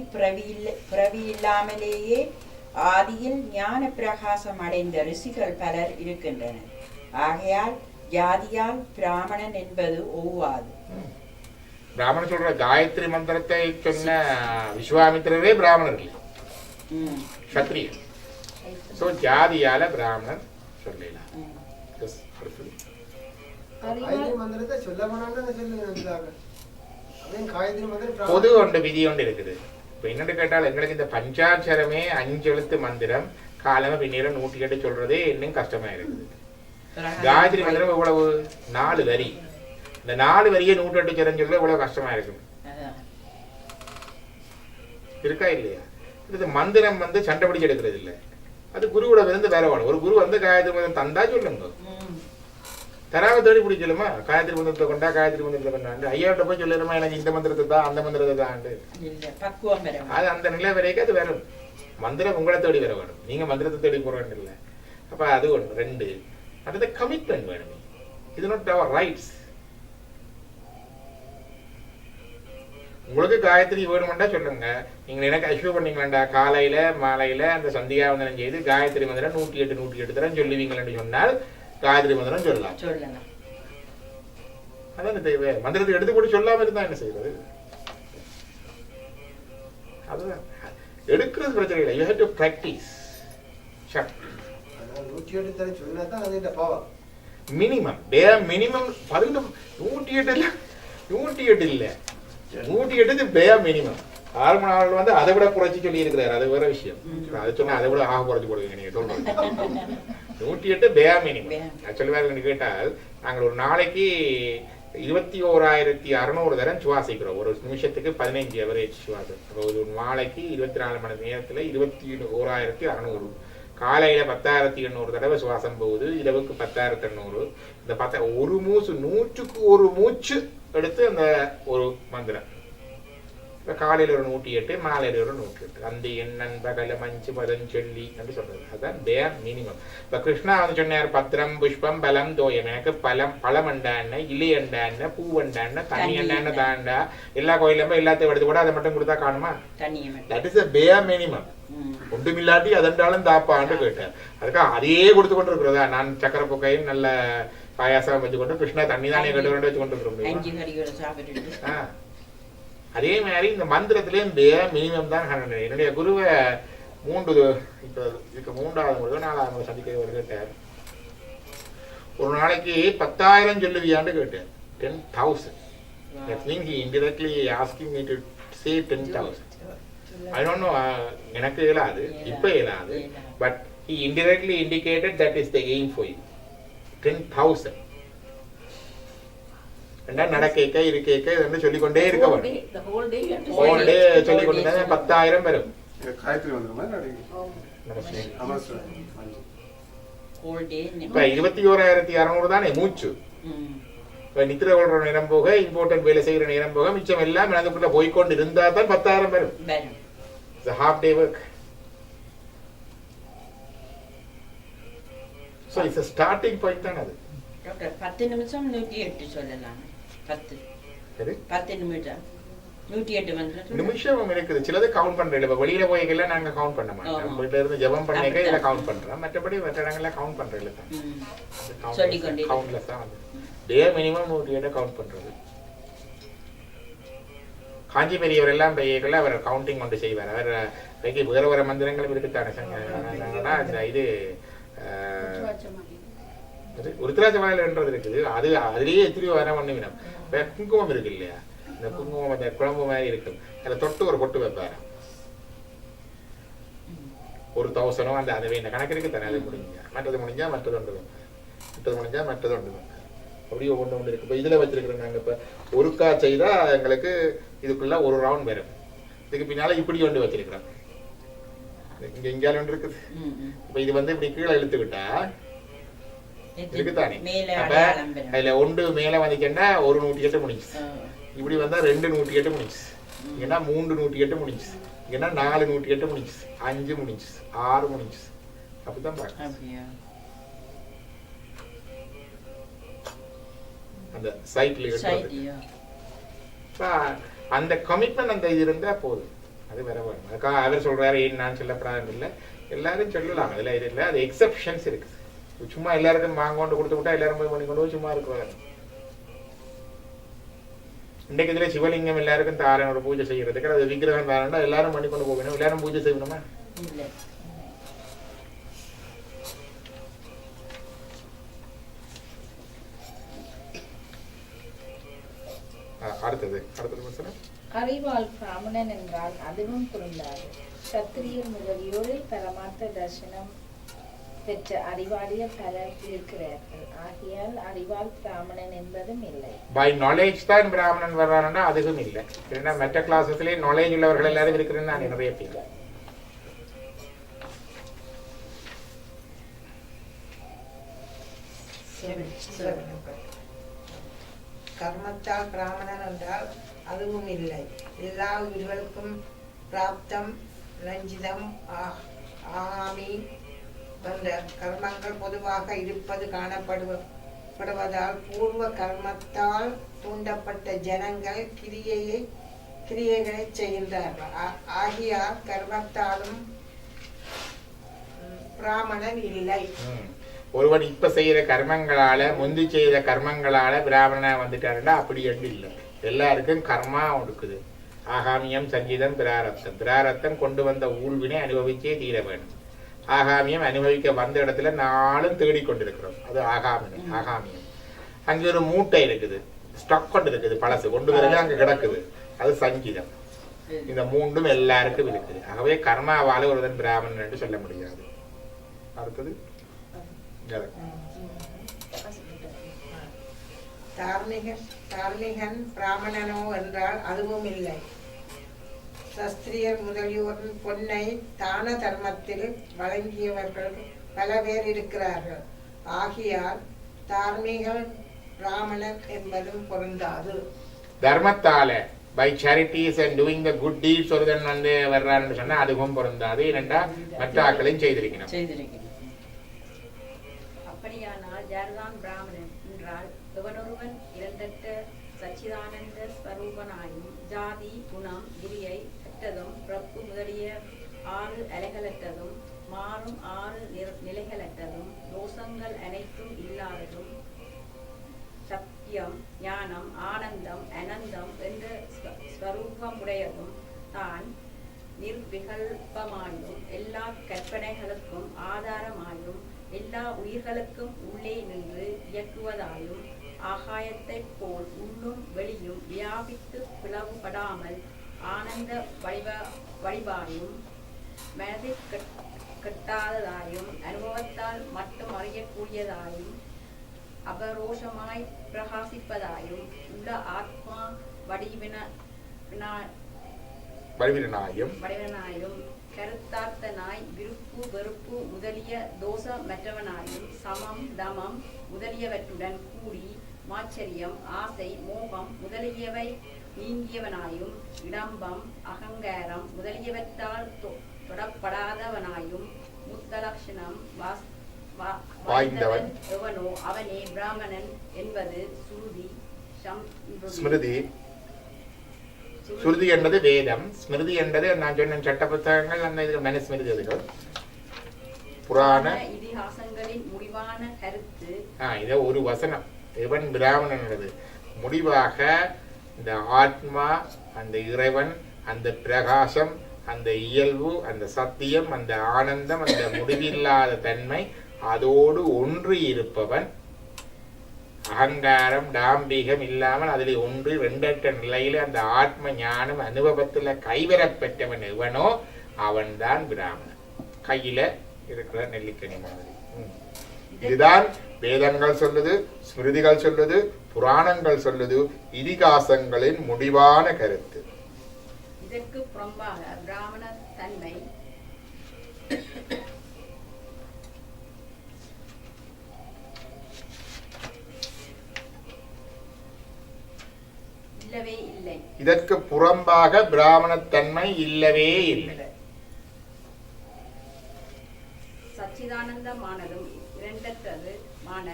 பிறவி இல்லாமலேயே ஆதியில் ஞான பிரகாசம் அடைந்த ரிஷிகள் பலர் இருக்கின்றனர். ஆகையால் ஜாதியால் பிராமணன் என்பது ஒவ்வாது. பிராமணன் சொல்ற காயத்ரி மந்திரத்தை சொன்ன விஸ்வாமித்திரரே பிராமணர் இல்லை, சத்திரியன். சோ ஜாதியால பிராமணன் சொல்லலாம். பொது ஒன்று விதி ஒன்று இருக்குது. இப்ப என்னன்னு கேட்டால், எங்களுக்கு இந்த பஞ்சாட்சரமே 5 எழுத்து மந்திரம் காலம பின்னீரம் 108 சொல்றதே இன்னும் கஷ்டமா இருக்குது. காயத்ரி மந்திரம் இவ்வளவு 4 வரி, இந்த 4 வரியை 108 சொல்ல சொல்ல இவ்வளவு கஷ்டமா இருக்கு. இருக்கா இல்லையா? இது மந்திரம் வந்து சண்டை பிடிச்சு எடுக்கிறது இல்லை, அது குருவோட இருந்து வேற வேணும். ஒரு குரு வந்து காயத்ரி மந்திரம் தந்தா சொல்லுங்க, தராம தேடி பிடிச்சி சொல்லுமா. காயத்ரி மந்திரத்தை கொண்டா, காயத்ரி மந்திரத்தை கொண்டாண்டு ஐயாட்ட போய் சொல்லிடுமா எனக்கு இந்த மந்திரத்தை தான் அந்த மந்திரத்தை தான். அது அந்த நிலை வரைக்கும் அது வேற மந்திரம் உங்களை தேடி வர வேணும், நீங்க மந்திரத்தை தேடி போற வேண்டிய இல்லை. அப்ப அது ஒன்று. 2, அடுத்த கமிட்மெண்ட் வேணும். இது நாட் அவர் ரைட்ஸ். உங்களுக்கு காயத்ரி வேணுமெண்டா சொல்லுங்க. நீங்க எனக்கு அஷ்யூ பண்ணீங்களாண்டா, காலையில மாலையில அந்த சந்தியாவந்தனம் செய்து காயத்ரி மந்திரம் 108 தரம் சொல்லுவீங்களன்னு சொன்னால் காயத்ரி மந்திரம் சொல்லலாம். அதான் தேவை. மந்திரத்தை எடுத்து போட்டு சொல்லாம இருந்தா என்ன செய்யறது? அதுதான் எடுக்கிறது பிரச்சனை இல்லை. You have to practise. Minimum minimum 108 இல்ல, 108 இல்ல, 108 பேயா மினிமம். 6 மணி நேரம் வந்து அதை விட குறைச்சி சொல்லி இருக்கிறாரு, அது வேற விஷயம். அதை சொன்னா அதை விட குறைச்சு போடுவீங்க நீங்க சொல்றீங்க. 108 பேயா மினிமம். ஆக்சுவலி கேட்டால் நாங்கள் ஒரு நாளைக்கு 21,600 தரம் சுவாசிக்கிறோம். ஒரு நிமிஷத்துக்கு 15 அவரேஜ் சுவாசம். ஒரு நாளைக்கு 24 மணி நேரத்துல 21,600. காலையில 10,800 தடவை சுவாசம் போகுது, இரவுக்கு 10,800. இந்த ஒரு மூச்சு 100க்கு ஒரு மூச்சு எடுத்து அந்த ஒரு மந்திரம். காலையில ஒரு 108, மாலையில ஒரு 108. அந்த எண்ணன் பகல மஞ்சு பதம் சொல்லி என்று சொல்றது. அதுதான் பேர் மினிமம். இப்ப கிருஷ்ணா வந்து சொன்னார், பத்திரம் புஷ்பம் பலம் தோயம். எனக்கு பழம் அண்டான, இலை அண்டான, பூ அண்டான, தண்ணி அண்டான தாண்டா. எல்லா கோயிலும் எல்லாத்தையும் எடுத்து கூட அதை மட்டும் கொடுத்தா காணுமா? That is a bare minimum. ஒன்றுமில்லாட்டி அதென்றாலும் தாப்பான்னு கேட்டார். அதுக்காக அதையே கொடுத்து கொண்டு இருக்கிறதா? நான் சக்கரை பொக்கையும் நல்ல பாயாசம் வச்சு கொண்டு கிருஷ்ணா தண்ணி தானே கட்டு கொண்டு வச்சு கொண்டு இருக்கிறோம். அதே மாதிரி இந்த மந்திரத்திலேயும் மினிமம் தான். என்னுடைய குருவை இப்போ இதுக்கு 3வது முறை 4வது முறை சந்திக்க ஒரு கேட்டார். ஒரு நாளைக்கு 10,000 சொல்லுவியான்னு கேட்டார். 10,000. That means he indirectly asking me to say 10,000. I don't know. எனக்கு இயலாது, இப்போ இயலாது. But he indirectly indicated that is the aim for you. 10,000. நடக்க இருக்க என்று சொல்லிக்கொண்டே இருக்க வேண்டும். The whole day you have to Whole say day it. சொல்லிக்கொண்டே 10,000 வரும். காயத்ரி வந்துருமா whole day இப்ப 21,600 தானே மூச்சு. இப்ப நித்திர கொள்ற நேரம் போக, இம்பார்ட்டன்ட் வேலை செய்யற நேரம் போக, மிச்சம் எல்லாம் மனதுக்குள்ள போய்கொண்டு இருந்தா தான் 10,000 வரும். It's a half day work. So it's a starting point தான் அது. டாக்டர் 10 நிமிஷம் 108 சொல்லலாம். 10 சரி 10 நிமிஷம் 108 வந்து நிமிஷம் இருக்குது. சிலது கவுண்ட் பண்றேன். இப்ப வெளியில போய்க்கல நாங்க கவுண்ட் பண்ண மாட்டோம். வீட்டுல இருந்து ஜெபம் பண்ணிக்க இத கவுண்ட் பண்றோம். மற்றபடி மற்ற இடங்கள்ல கவுண்ட் பண்றேன் தான். சொல்லிக்கொண்டே கவுண்ட்லெஸ் தான் வந்து டே மினிமம் 108 கவுண்ட் பண்றது. காஞ்சி பெரியவர் எல்லாம் பெய்யல அவர் கவுண்டிங் கொண்டு செய்வார். அவர் வைக்க வேற மந்திரங்களும் இருக்குத்தானே இந்த இது உருத்திராட்சமாலைன்றது இருக்குது. அது அதுலயே எத்திரியோ வர பண்ணுவினம். குங்குமம் இருக்கு இல்லையா, இந்த குங்குமம் அந்த குழம்பு மாதிரி இருக்கும். அதை தொட்டு ஒரு பொட்டு வைப்பாரு. 1,000 அந்த அதுவே இந்த கணக்கு இருக்கு தானே. அது முடிஞ்சா மற்றது முடிஞ்சா மற்றது ஒன்று மற்றது முடிஞ்சா மற்றது ஒன்று அப்படியே ஒன்று ஒன்று இருக்கு. இப்போ இதில் வச்சிருக்கிறோம் நாங்கள். இப்போ ஒருக்கா செய்தா எங்களுக்கு இதுக்குள்ள ஒரு ரவுண்ட் வரும். இதுக்கு பின்னால இப்படி ஒன்று வச்சிருக்கிறோம். இங்க இங்கால ஒன்று இருக்குது. இப்போ இது வந்து இப்படி கீழே இழுத்துக்கிட்டா இருக்குதானே. அப்ப அதுல ஒன்று மேல வந்துச்சுன்னா 108 முடிஞ்சுச்சு. இப்படி வந்தா 208 முடிஞ்சுச்சு. இங்கன்னா 308 முடிஞ்சுச்சு. இங்கன்னா 408 முடிஞ்சுச்சு. 5 முடிஞ்சுச்சு. 6 முடிஞ்சுச்சு. அப்படிதான் பாருங்க. அந்த சைட்ல அந்த கமிட்மெண்ட் அந்த இது இருந்தா போதும். அது வேற வரும். அதுக்காக அவர் சொல்றாரு ஏன் நான் சொல்லப்படாது இல்லை, எல்லாரும் சொல்லலாம். அதுல இது இல்லை, அது எக்ஸப்ஷன்ஸ் இருக்குது. சும்மா எல்லாருக்கும் வாங்கொண்டு கொடுத்து விட்டா எல்லாரும் போய் பண்ணி கொண்டு போய் சும்மா இருக்கிறாங்க. இன்றைக்கு இதுல சிவலிங்கம் எல்லாருக்கும் தாரனோட பூஜை செய்யறதுக்கு அது விக்கிரகம் தாரண்டா எல்லாரும் பண்ணி கொண்டு போகணும். எல்லாரும் பூஜை செய்யணுமா? அடுத்தது அறிவால் பிராமணன் என்றால் அதுவும் பொருந்தாது. சத்திரியர் முதலியோரில் பரமார்த்த தரிசனம் பெற்ற அறிவாளியர் பலர் இருக்கிறார்கள். ஆகையால் அறிவால் பிராமணன் என்பதும் இல்லை. பை நாலேஜ் தான் பிராமணன் வர்றாருன்னா அதுவும் இல்லை. ஏன்னா மற்ற கிளாஸஸ்லயே நாலேஜ் உள்ளவர்கள் எல்லாரும் இருக்கிறேன்னு நான் நிறைய பேர். கர்மத்தால் பிராமணன் என்றால் அதுவும் இல்லை. எல்லா உயிர்களுக்கும் பிராப்தம், ரஞ்சிதம், ஆகாமி என்ற கர்மங்கள் பொதுவாக இருப்பது காணப்படுவதால் பூர்வ கர்மத்தால் தூண்டப்பட்ட ஜனங்கள் கிரியைகளை செய்கின்றார்கள். ஆகியால் கர்மத்தாலும் பிராமணன் இல்லை. ஒருவன் இப்ப செய்யற கர்மங்களால முந்தி செய்த கர்மங்களால பிராமணனா வந்துட்டாருன்னா அப்படி என்று இல்லை. எல்லாருக்கும் கர்மா இருக்குது. ஆகாமியம், சங்கீதம், பிராரத்தம். பிராரத்தம் கொண்டு வந்த ஊழ்வினை அனுபவிச்சே தீர வேணும். ஆகாமியம் அனுபவிக்க வந்த இடத்துல நாளும் தேடிக்கொண்டிருக்கிறோம். அது ஆகாமியம். அங்க ஒரு மூட்டை இருக்குது, ஸ்டாக் கொண்டு இருக்குது, பழசு கொண்டு வரவே அங்க கிடக்குது. அது சங்கீதம். இந்த மூன்றும் எல்லாருக்கும் இருக்குது. ஆகவே கர்மாவால ஒருவன் பிராமணன் என்று சொல்ல முடியாது. அடுத்தது தார்மீகன் பிராமணனோ என்றால் அதுவும் இல்லை. சஸ்திரியர் முதலியோரின் பொன்னை தான தர்மத்தில் வழங்கியவர்கள் பல பேர் இருக்கிறார்கள். ஆகியால் தார்மீகன் பிராமணன் என்பதும் பொருந்தாது. தர்மத்தால by charities and doing the good deeds ஒருவன் வந்து வர்றான்னு சொன்னா அதுவும் பொருந்தாது. ஏனென்றா மற்ற ஆக்களையும் செய்திருக்கணும். அப்படியானால் யார்தான் பிராமணன் என்றால் எவனொருவன் இரண்டற்ற சச்சிதானந்த ஸ்வரூபனாயும் ஜாதி, குணம், கிரியை அற்றதும், பிறப்பு முதலிய 6 அலைகளற்றதும், மாறும் 6 நிலைகளற்றதும், தோஷங்கள் அனைத்தும் இல்லாததும், சத்தியம், ஞானம், ஆனந்தம், அனந்தம் என்ற ஸ்வரூபமுடையதும் தான் நிர்விகல்பமாயும் எல்லா கற்பனைகளுக்கும் ஆதாரமாயும் எல்லா உயிர்களுக்கும் உள்ளே நின்று இயக்குவதாயும் ஆகாயத்தைப் போல் உள்ளும் வெளியும் வியாபித்து பிளவுபடாமல் ஆனந்த வடிவாயும் மனதில் கெட்டாததாயும் அனுபவத்தால் மட்டும் அறியக்கூடியதாயும் அபரோஷமாய் பிரகாசிப்பதாயும் உள்ள ஆத்மா வடிவினாயும் கருத்தார்த்தனாய் விருப்பு வெறுப்பு முதலிய தோஷமற்றவனாயும் சமம் தமம் முதலியவற்றுடன் கூடி மாச்சரியம் ஆசை மோகம் முதலியவை நீங்கியவனாயும் இடம்பம் அகங்காரம் முதலியவற்றால் தொடப்படாதவனாயும் முத்தலட்சணம் வாய்ந்தவன் எவனோ அவனே பிராமணன் என்பது ஸ்மிருதி. ஸ்ருதி என்பது வேதம், ஸ்மிருதி என்பது நான் சொன்ன சட்ட புத்தகங்கள், அந்த இது மனுஸ்மிருதி, அதுகள் புராண இதிகாசங்களின் முடிவான கருத்து. இத ஒரு வசனம் இவன் பிராமணன் முடிவாக இந்த ஆத்மா, அந்த இறைவன், அந்த பிரகாசம், அந்த இயல்பு, அந்த சத்தியம், அந்த ஆனந்தம், அந்த முடிவில்லாத தன்மை, அதோடு ஒன்று இருப்பவன், அகங்காரம் டாம்பிகம் இல்லாமல் அதில் ஒன்று ரெண்டற்ற நிலையில அந்த ஆத்ம ஞானம் அனுபவத்துல கைவரப்பெற்றவன் எவனோ அவன்தான் பிராமணன். கையில இருக்கிற நெல்லிக்கனி மாதிரி. இதுதான் வேதங்கள் சொல்லுது, ஸ்மிருதிகள் சொல்லுது, புராணங்கள் சொல்லுது, இதிகாசங்களின் முடிவான கருத்து. இதற்கு புறம்பாக பிராமண தன்மை இல்லவே இல்லை. இதற்கு புறம்பாக பிராமணத்தன்மை இல்லவே இல்லை. சச்சிதானந்தமானதும் இரண்டற்றதுமான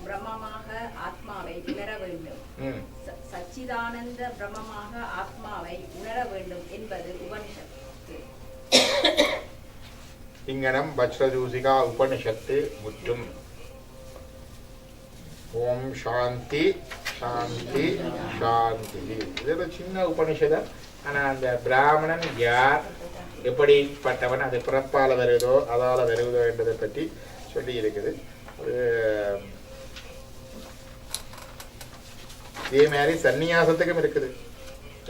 பிரம்மமாக ஆத்மாவை உணர வேண்டும். சச்சிதானந்த பிரம்மமாக ஆத்மாவை உணர வேண்டும் என்பது உபனிஷத்து. இங்கனம் வஜ்ரஜூசிகா உபனிஷத்து முற்றும். ஓம் சாந்தி சாந்தி சாந்தி. இது ஒரு சின்ன உபனிஷதம். ஆனா அந்த பிராமணன் யார், எப்படிப்பட்டவன், அது பிறப்பால வருதோ அதால வருவதோ என்பதை பற்றி சொல்லி இருக்குது. ஒரு இதே மாதிரி சந்நியாசத்துக்கும் இருக்குது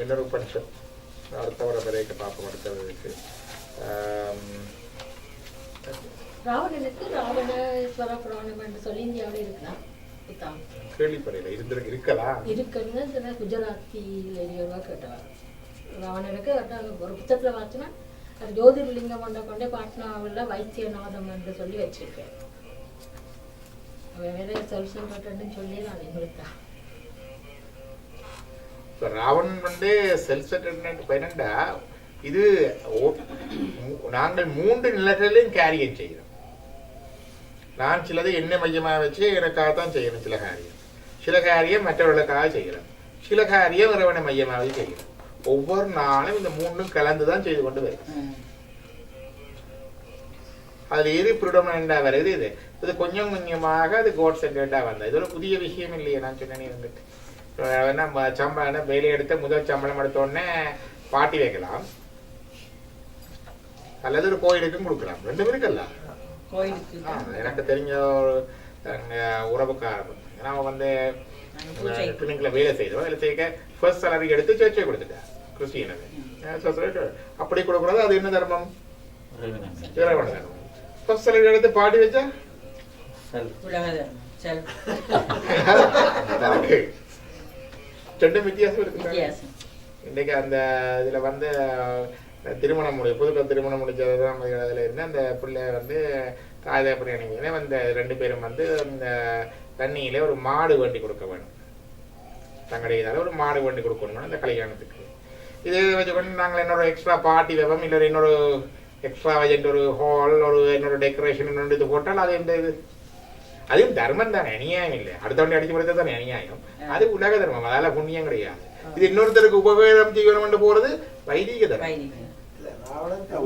இன்னொரு உபனிஷத். அடுத்த வர பிறகு பார்ப்போம். அடுத்தது இருக்கு. ராவணனுக்கு ராவணேஸ்வர புராணம் என்று சொல்லி இந்தியாவில் இருக்கலாம். கேள்விப்படையில இருக்கலாம் இருக்குன்னு குஜராத்தில கேட்டவா. ராவணனுக்கு ஒரு புத்தகத்துல பார்த்தோன்னா அது ஜோதிர்லிங்கம் கொண்டே பாட்னாவில் வைத்தியநாதம் என்று சொல்லி வச்சிருக்கேன். வேற செல்ஃபன்னு சொல்லி நான் எங்களுக்கா ராவணன் செல்ஃப் பயனண்டா இது நாங்கள் 3 நிலைகளிலும் காரியம் செய்கிறோம். நான் சிலதை என்ன மையமாக வச்சு எனக்காகத்தான் செய்யணும். சில காரியம் மற்றவர்களுக்காக செய்கிறேன். சில காரியம் இறைவனை மையமாக செய்கிறேன். ஒவ்வொரு நாளும் இந்த 3ம் கலந்துதான் செய்து கொண்டு வரும். அதுல எது ப்ரிடோமினண்டா வருது. இது கொஞ்சம் கொஞ்சமாக அது கோட் சென்டா வந்தது. இது ஒரு புதிய விஷயம் இல்லையே. நான் சொன்னேன் இருந்துட்டு சம்பளம் வேலை எடுத்த முதல் சம்பளம் எடுத்த உடனே பாட்டி வைக்கலாம், அல்லது ஒரு கோயிலுக்கும் கொடுக்கலாம். 2 இருக்குல்ல. எனக்கு தெரிஞ்ச ஒரு உறவுக்காரர் அவன் கிளினிக்ல வேலை செய்தோம். வேலை செய்ய ஃபர்ஸ்ட் சாலரி எடுத்து சர்ச்சை கொடுத்துட்டேன். கிறிஸ்டியனுக்கு அப்படி கொடுக்கூடாது. அது என்ன தர்மம்? இறைவன தர்மம். ஃபர்ஸ்ட் சாலரி எடுத்து பாட்டி வச்சா ரெண்டும் வித்தியாசம் இருக்கு. இன்னைக்கு அந்த இதுல திருமணம் புதுக்க திருமணம் முடிச்சதுதான் அதுல இருந்து அந்த பிள்ளை தாயதேப்படி அணிங்க 2 பேரும் இந்த தண்ணியில ஒரு மாடு வேண்டி கொடுக்க வேணும். தங்களுடைய இதால ஒரு மாடு வேண்டி கொடுக்கணும் அந்த கல்யாணத்துக்கு. இது வச்சுக்கொண்டு நாங்கள் இன்னொரு எக்ஸ்ட்ரா பார்ட்டி வைப்போம், இல்லை இன்னொரு எக்ஸ்ட்ரா வஜெண்ட் ஒரு ஹால், இன்னொரு டெக்கரேஷன் இன்னொன்று இது போட்டால் அது எந்த இது? அதுவும் தர்மம் தானே, அநியாயம் இல்லை. அடுத்தவண்டி அடிச்சு கொடுத்தா தானே அநியாயம். அது உலக தர்மம், அதால புண்ணியம் கிடையாது. இது இன்னொருத்தருக்கு உபவேதம் செய்யணும் போறது வைதிக தர்மம்.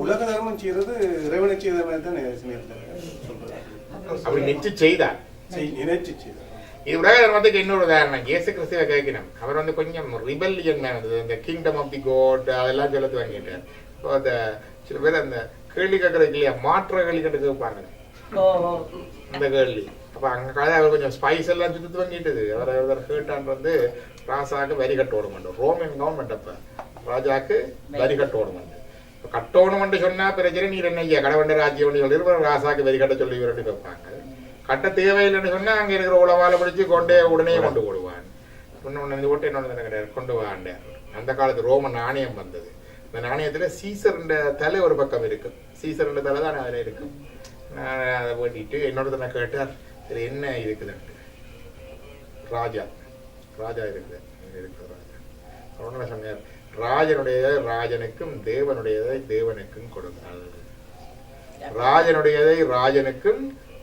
உலக தர்மம் செய்யறது இறைவனை செய்த அப்படி நெச்சு செய்தார். இது உலக தர்மத்துக்கு இன்னொரு உதாரணம். இயேசு கிறிஸ்துவ கேட்கணும். அவர் கொஞ்சம் ரிபல்லியன் இந்த கிங்டம் ஆஃப் தி காட் அதெல்லாம் சொல்ல வாங்கிட்டார். அந்த சில பேர் அந்த கேள்வி கேட்கறதுக்கு இல்லையா மாற்ற கேள்வி கேட்டு கேட்பாங்க அந்த கேள்வி. அப்ப அங்க கதை அவர் கொஞ்சம் ஸ்பைஸ் எல்லாம் சுத்தி வாங்கிட்டுது. அவர் கேட்டான் வந்து ராசாக்கு வரி கட்டோட மாட்டோம். ரோமன் கவர்மெண்ட் அப்ப ராஜாக்கு வரி கட்டோட மாட்டோம். கட்டோணும்னு சொன்னா பிரச்சனை நீர் என்ன கடவண்ட ராஜ்யம் சொல்லி ராசாக்கு வரி கட்ட சொல்லி விரட்டி வைப்பாங்க. கட்ட தேவையில்லைன்னு சொன்னா அங்க இருக்கிற உளவால பிடிச்சு கொண்டே உடனே கொண்டு போடுவான். இன்னொன்னு ஓட்டை கிடையாது கொண்டு வாண்ட. அந்த காலத்து ரோம நாணயம் வந்தது. இந்த நாணயத்துல சீசர்ன்ற தலை ஒரு பக்கம் இருக்கு. சீசர்ன்ற தலை தான் அதுல இருக்கு. நான் அதை ஓட்டிட்டு என்னோட நான் கேட்டார் இது என்ன இருக்குதுன்ட்டு. ராஜா ராஜா இருக்குது ராஜா. உடனே சொன்னார் ராஜனுடையதை ராஜனுக்கும் தேவனுடையதை தேவனுக்கும் கொடுங்கள். ராஜனுடையதை ராஜனுக்கும்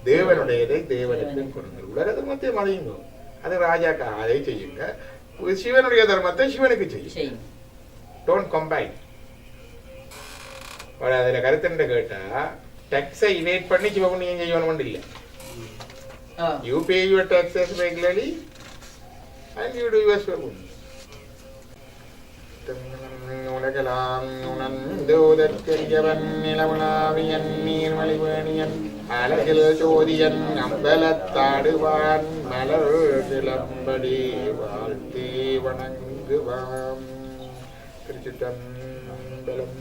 தேவனுடையதை தேவனுக்கும் கொடுங்கள். உலக தர்மத்தை மதியுங்க, அது ராஜாக்கு அதை செய்யுங்க. சிவனுடைய தர்மத்தை சிவனுக்கு செய்யும். Don't combine. அதுல கருத்து கேட்டா டாக்ஸை இவேட் பண்ணி சிவபுண்ணியம் செய்யணும் இல்லை. You pay your taxes regularly and you do your சிவபுண்ணியம். உலகலாம் உணர்ந்தோதற்கரியவன் நிலவுலாவியன் நீர்மலிவேணியன் அழகில் சோதியன் அம்பலத்தாடுவான் மலர் நிலம்படி வாழ்த்தி வணங்குவான். திருச்சிற்றம்பலம்.